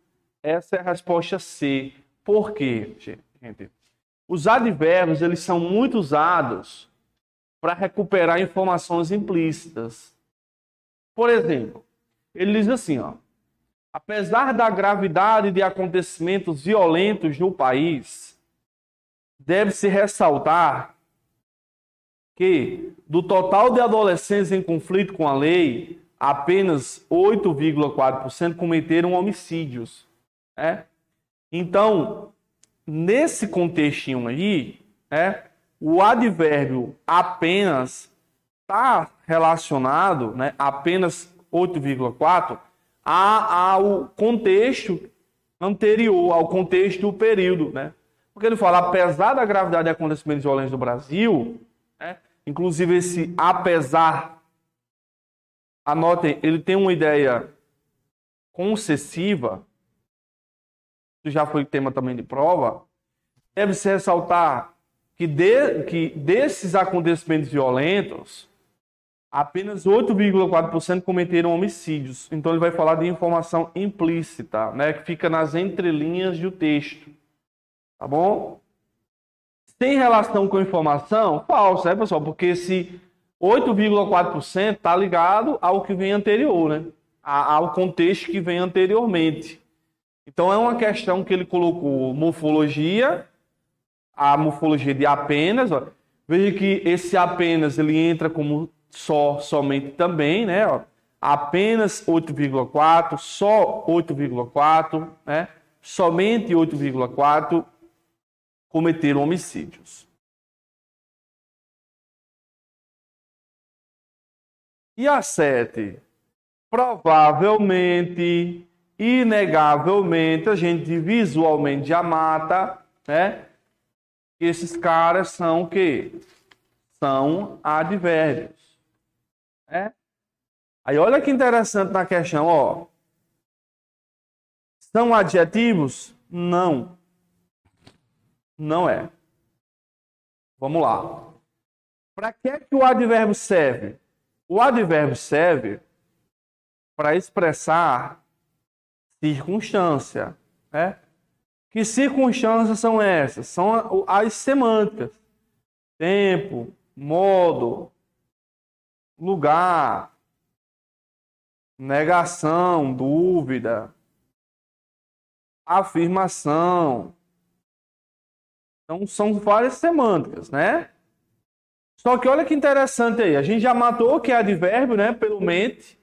Essa é a resposta C. Por quê, gente? Os advérbios, eles são muito usados para recuperar informações implícitas. Por exemplo, ele diz assim, ó. Apesar da gravidade de acontecimentos violentos no país, deve-se ressaltar que, do total de adolescentes em conflito com a lei, apenas 8,4% cometeram homicídios. Né? Então, nesse contextinho aí, o advérbio apenas está relacionado, né, apenas 8,4%, ao contexto anterior, ao contexto do período. Né? Porque ele fala, apesar da gravidade de acontecimentos violentos no Brasil, inclusive esse apesar, anotem, ele tem uma ideia concessiva, isso já foi tema também de prova, deve-se ressaltar que desses acontecimentos violentos, apenas 8,4% cometeram homicídios. Então ele vai falar de informação implícita, né, que fica nas entrelinhas do texto. Tá bom? Tem relação com informação? Falsa, pessoal? Porque esse 8,4% está ligado ao que vem anterior, né? Ao contexto que vem anteriormente. Então é uma questão que ele colocou morfologia, a morfologia de apenas. Ó. Veja que esse apenas ele entra como somente também, né? Ó. Apenas 8,4, só 8,4, né? Somente 8,4 cometeram homicídios. E a 7? Provavelmente, inegavelmente, a gente visualmente já mata, né? Esses caras são o quê? São advérbios. Né? Aí olha que interessante na questão, ó. São adjetivos? Não. Não é. Vamos lá. Para que é que o advérbio serve? O advérbio serve para expressar circunstância. Né? Que circunstâncias são essas? São as semânticas. Tempo, modo, lugar, negação, dúvida, afirmação. Então, são várias semânticas, né? Só que olha que interessante aí. A gente já matou que é advérbio, né? Pelo mente.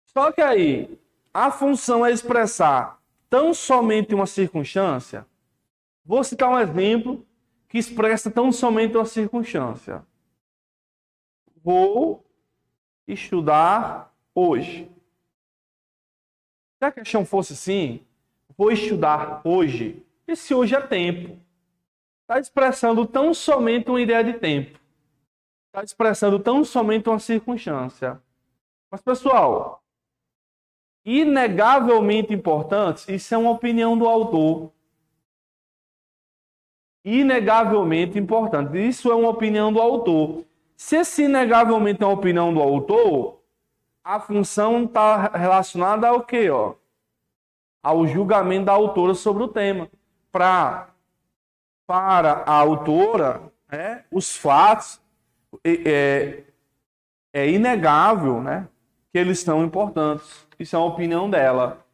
Só que aí, a função é expressar tão somente uma circunstância. Vou citar um exemplo que expressa tão somente uma circunstância. Vou estudar hoje. Se a questão fosse assim, vou estudar hoje. Esse hoje é tempo. Está expressando tão somente uma ideia de tempo. Está expressando tão somente uma circunstância. Mas, pessoal, inegavelmente importante, isso é uma opinião do autor. Inegavelmente importante. Isso é uma opinião do autor. Se esse inegavelmente é uma opinião do autor, a função está relacionada ao quê? Ó? Ao julgamento da autora sobre o tema. Para a autora, os fatos, é inegável, né, que eles são importantes. Isso é uma opinião dela.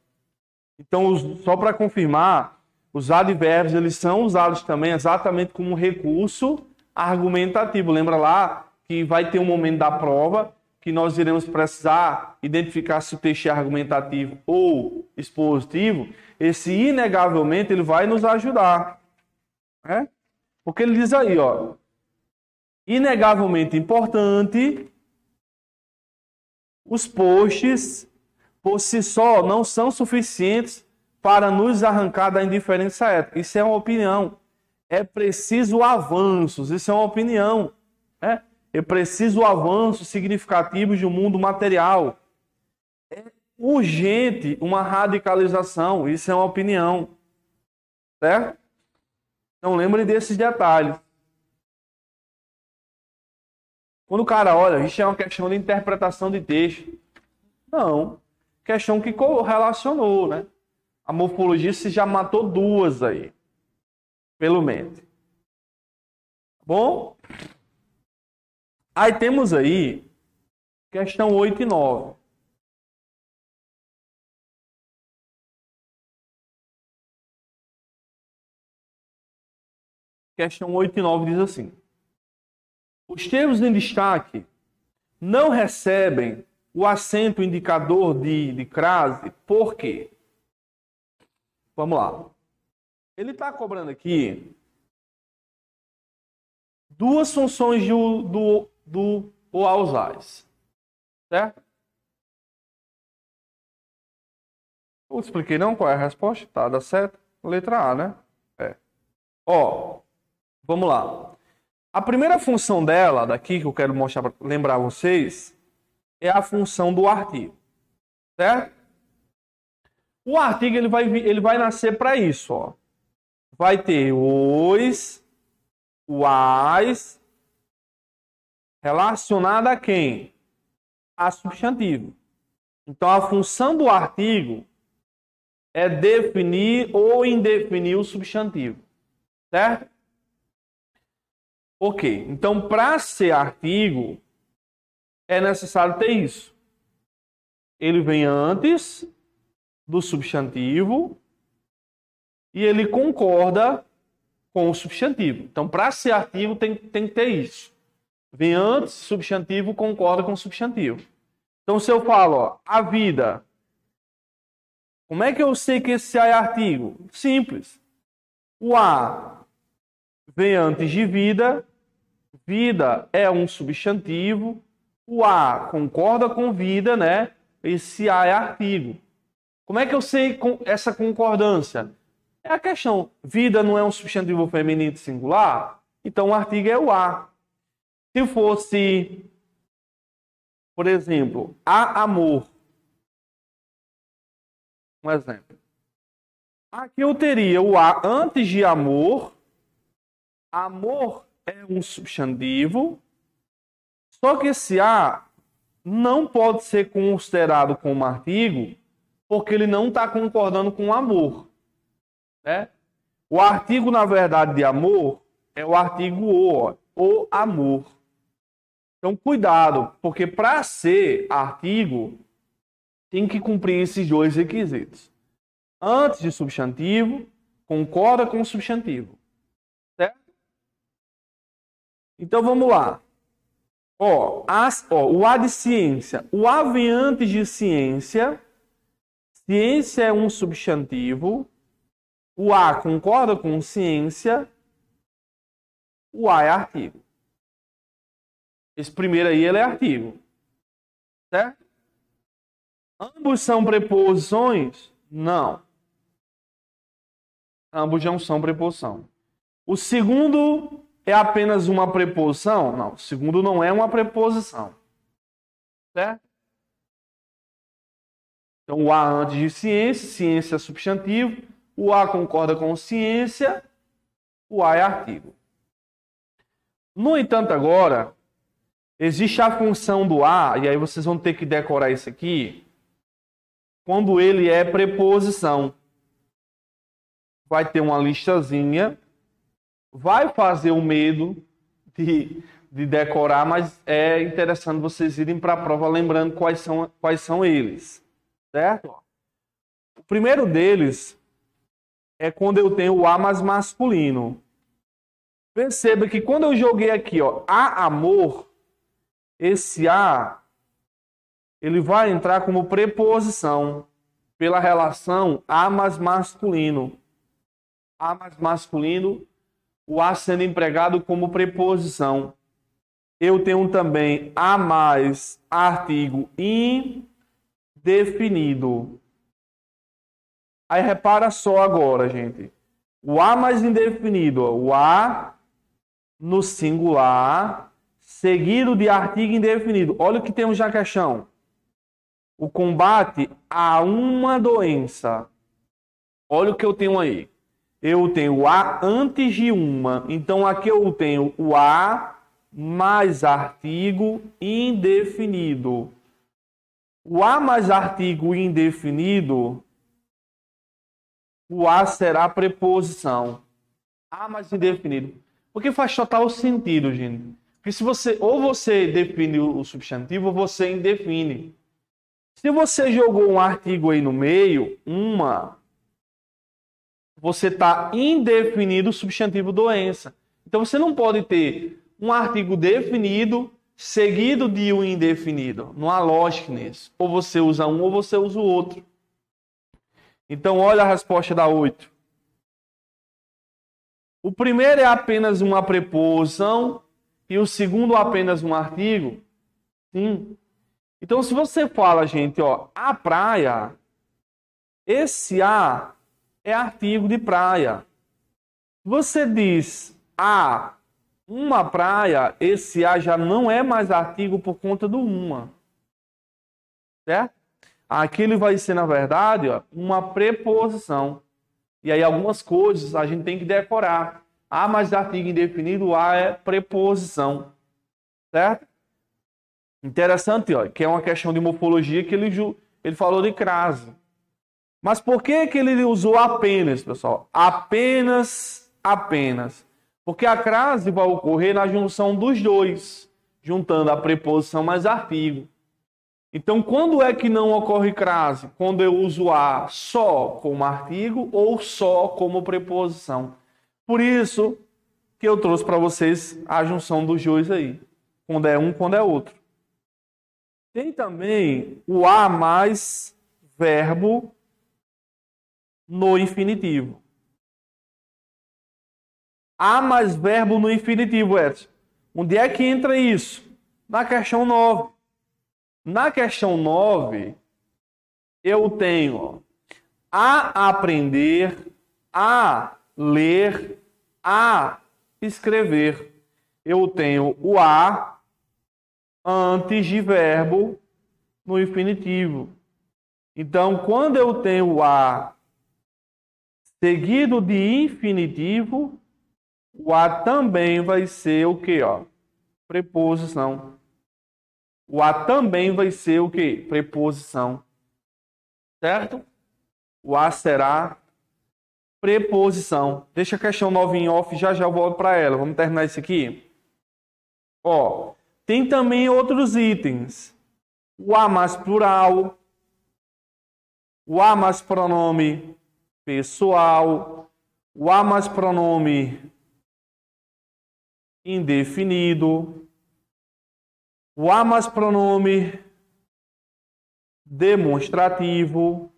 Então, só para confirmar, os advérbios eles são usados também exatamente como recurso argumentativo. Lembra lá que vai ter um momento da prova que nós iremos precisar identificar se o texto é argumentativo ou expositivo. Esse inegavelmente ele vai nos ajudar. Né? Porque ele diz aí, ó, inegavelmente importante, os posts por si só não são suficientes para nos arrancar da indiferença ética. Isso é uma opinião. É preciso avanços. Isso é uma opinião. Né? É preciso avanços significativos do mundo material. É urgente uma radicalização. Isso é uma opinião. Certo? Então lembre desses detalhes. Quando o cara olha, isso é uma questão de interpretação de texto. Não. Questão que correlacionou, né? A morfologia se já matou duas aí. Pelo mente. Bom? Aí temos aí questão 8 e 9. questão 8 e 9 diz assim: os termos em destaque não recebem o acento indicador de crase, por quê? Vamos lá. Ele está cobrando aqui duas funções do Alzheimer, certo? Eu expliquei não qual é a resposta, tá? Dá certo? Letra A, né? É. Ó, vamos lá. A primeira função dela, daqui que eu quero mostrar, lembrar vocês, é a função do artigo, certo? O artigo ele vai nascer para isso, ó. Vai ter os as relacionada a quem? A substantivo. Então a função do artigo é definir ou indefinir o substantivo, certo? Ok, então para ser artigo é necessário ter isso. Ele vem antes do substantivo e ele concorda com o substantivo. Então para ser artigo tem que ter isso. Vem antes, substantivo concorda com o substantivo. Então se eu falo, ó, a vida, como é que eu sei que esse A é artigo? Simples. O A vem antes de vida, vida é um substantivo, o A concorda com vida, né? Esse A é artigo. Como é que eu sei essa concordância? É a questão, vida não é um substantivo feminino singular? Então o artigo é o A. Se fosse, por exemplo, a amor, um exemplo. Aqui eu teria o A antes de amor. Amor é um substantivo. Só que esse A não pode ser considerado como artigo porque ele não está concordando com o amor, né? O artigo, na verdade, de amor é o artigo o amor. Então, cuidado, porque para ser artigo tem que cumprir esses dois requisitos. Antes de substantivo, concorda com o substantivo. Certo? Então vamos lá. O A de ciência. O A vem antes de ciência. Ciência é um substantivo. O A concorda com ciência. O A é artigo. Esse primeiro aí ele é artigo. Certo? Ambos são preposições? Não. Ambos não são preposição. O segundo é apenas uma preposição? Não. O segundo não é uma preposição. Certo? Então, o A antes de ciência, ciência é substantivo. O A concorda com ciência. O A é artigo. No entanto, agora, existe a função do A, e aí vocês vão ter que decorar isso aqui, quando ele é preposição. Vai ter uma listazinha, vai fazer o medo de decorar, mas é interessante vocês irem para a prova lembrando quais são eles, certo? O primeiro deles é quando eu tenho o A mais masculino. Perceba que quando eu joguei aqui, ó, a amor, esse A ele vai entrar como preposição pela relação A mais masculino. A mais masculino, o A sendo empregado como preposição. Eu tenho também A mais artigo indefinido. Aí repara só agora, gente. O A mais indefinido, o A no singular, seguido de artigo indefinido. Olha o que temos na questão. O combate a uma doença. Olha o que eu tenho aí. Eu tenho o A antes de uma. Então, aqui eu tenho o A mais artigo indefinido. O A mais artigo indefinido, o A será preposição. A mais indefinido. Porque faz total sentido, gente. Porque se você, ou você define o substantivo, ou você indefine. Se você jogou um artigo aí no meio, você está indefinido o substantivo doença. Então você não pode ter um artigo definido seguido de um indefinido. Não há lógica nisso. Ou você usa um ou você usa o outro. Então olha a resposta da 8. O primeiro é apenas uma preposição e o segundo apenas um artigo. Sim. Então se você fala, gente, ó, a praia, esse a é artigo de praia. Você diz a uma praia, esse a já não é mais artigo por conta do uma. Certo? Aqui ele vai ser, na verdade, ó, uma preposição. E aí algumas coisas a gente tem que decorar. A mais artigo indefinido, a é preposição. Certo? Interessante, ó, que é uma questão de morfologia que ele falou de crase. Mas por que ele usou apenas, pessoal? Apenas. Porque a crase vai ocorrer na junção dos dois, juntando a preposição mais artigo. Então, quando é que não ocorre crase? Quando eu uso a só como artigo ou só como preposição. Por isso que eu trouxe para vocês a junção dos dois aí. Quando é um, quando é outro. Tem também o a mais verbo no infinitivo. A mais verbo no infinitivo, Edson. Onde é que entra isso? Na questão 9. Na questão 9, eu tenho a aprender, a ler, a escrever. Eu tenho o a antes de verbo no infinitivo. Então, quando eu tenho o a seguido de infinitivo, o a também vai ser o quê? Ó? Preposição. O a também vai ser o quê? Preposição. Certo? O a será preposição. Deixa a questão 9 em off, já eu volto para ela. Vamos terminar isso aqui? Ó, tem também outros itens. O a mais plural. O a mais pronome pessoal. O a mais pronome indefinido, o a mais pronome demonstrativo,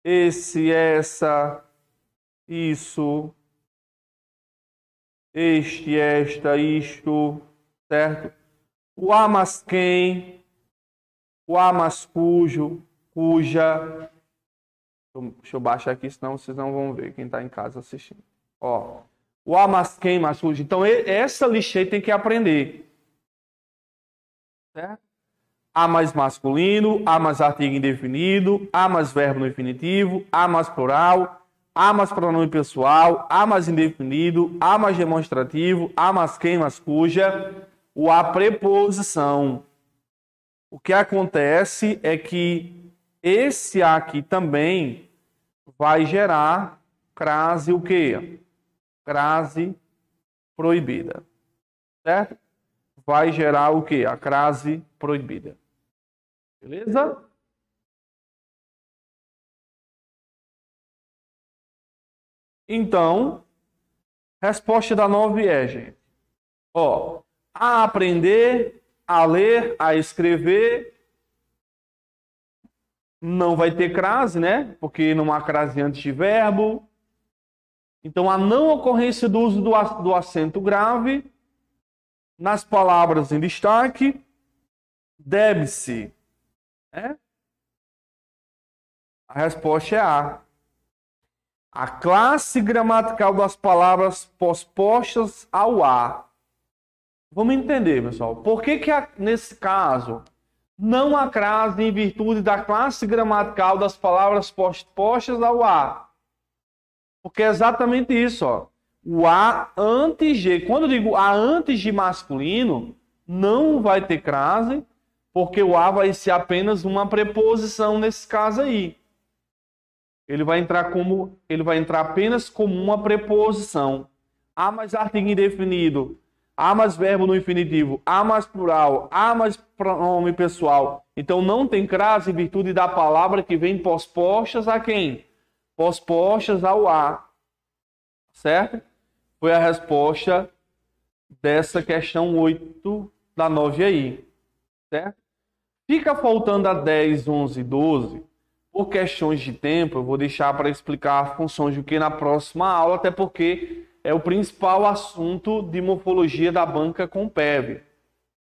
esse, essa, isso, este, esta, isto, certo? O a mais quem, o a mais cujo, cuja. Deixa eu baixar aqui, senão vocês não vão ver quem está em casa assistindo. Ó, o a mais quem, mais cujo. Então, essa lixa aí tem que aprender. Certo? A mais masculino, a mais artigo indefinido, a mais verbo no infinitivo, a mais plural, a mais pronome pessoal, a mais indefinido, a mais demonstrativo, a mais quem, mais cuja, o a preposição. O que acontece é que esse aqui também vai gerar crase o quê? Crase proibida. Certo? Vai gerar o quê? A crase proibida. Beleza? Então, resposta da 9 é, gente. Ó, a aprender, a ler, a escrever. Não vai ter crase, né? Porque não há crase antes de verbo. Então, a não ocorrência do uso do acento grave nas palavras em destaque deve-se. Né? A resposta é A. A classe gramatical das palavras pospostas ao A. Vamos entender, pessoal. Por que nesse caso, não há crase em virtude da classe gramatical das palavras pospostas ao A? Porque é exatamente isso, ó. O A antes de... Quando eu digo A antes de masculino, não vai ter crase, porque o A vai ser apenas uma preposição nesse caso aí. Ele vai entrar apenas como uma preposição. A mais artigo indefinido, A mais verbo no infinitivo, A mais plural, A mais pronome pessoal. Então não tem crase em virtude da palavra que vem pospostas a quem? Pospostas ao A. certo? Foi a resposta dessa questão 8 da 9 aí, certo? Fica faltando a 10, 11 e 12. Por questões de tempo, eu vou deixar para explicar as funções do que na próxima aula, até porque é o principal assunto de morfologia da banca com PEB,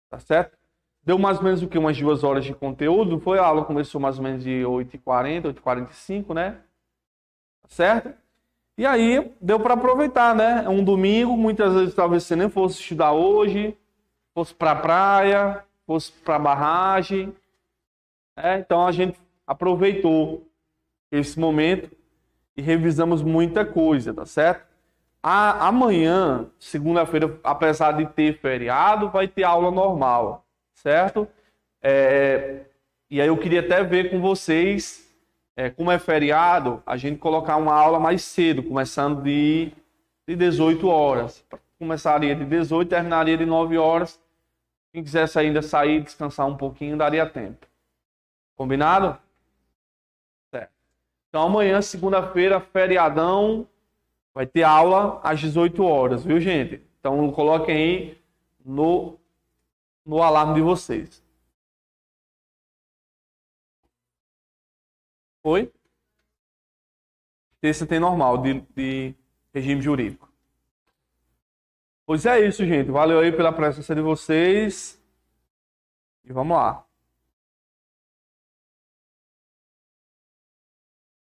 tá certo? Deu mais ou menos o que? Umas 2 horas de conteúdo. Foi a aula começou mais ou menos de 8h40, 8h45, né? Certo? E aí deu para aproveitar, né? É um domingo, muitas vezes talvez você nem fosse estudar hoje, fosse para a praia, fosse para a barragem. Então a gente aproveitou esse momento e revisamos muita coisa, tá certo? Amanhã, segunda-feira, apesar de ter feriado, vai ter aula normal, certo? E aí eu queria até ver com vocês, como é feriado, a gente colocar uma aula mais cedo, começando de 18 horas. Começaria de 18, terminaria de 9 horas. Quem quisesse ainda sair, descansar um pouquinho, daria tempo. Combinado? Certo. Então amanhã, segunda-feira, feriadão, vai ter aula às 18 horas, viu, gente? Então coloquem aí no alarme de vocês. Oi? Terça tem normal, de regime jurídico. Pois é isso, gente. Valeu aí pela presença de vocês. E vamos lá.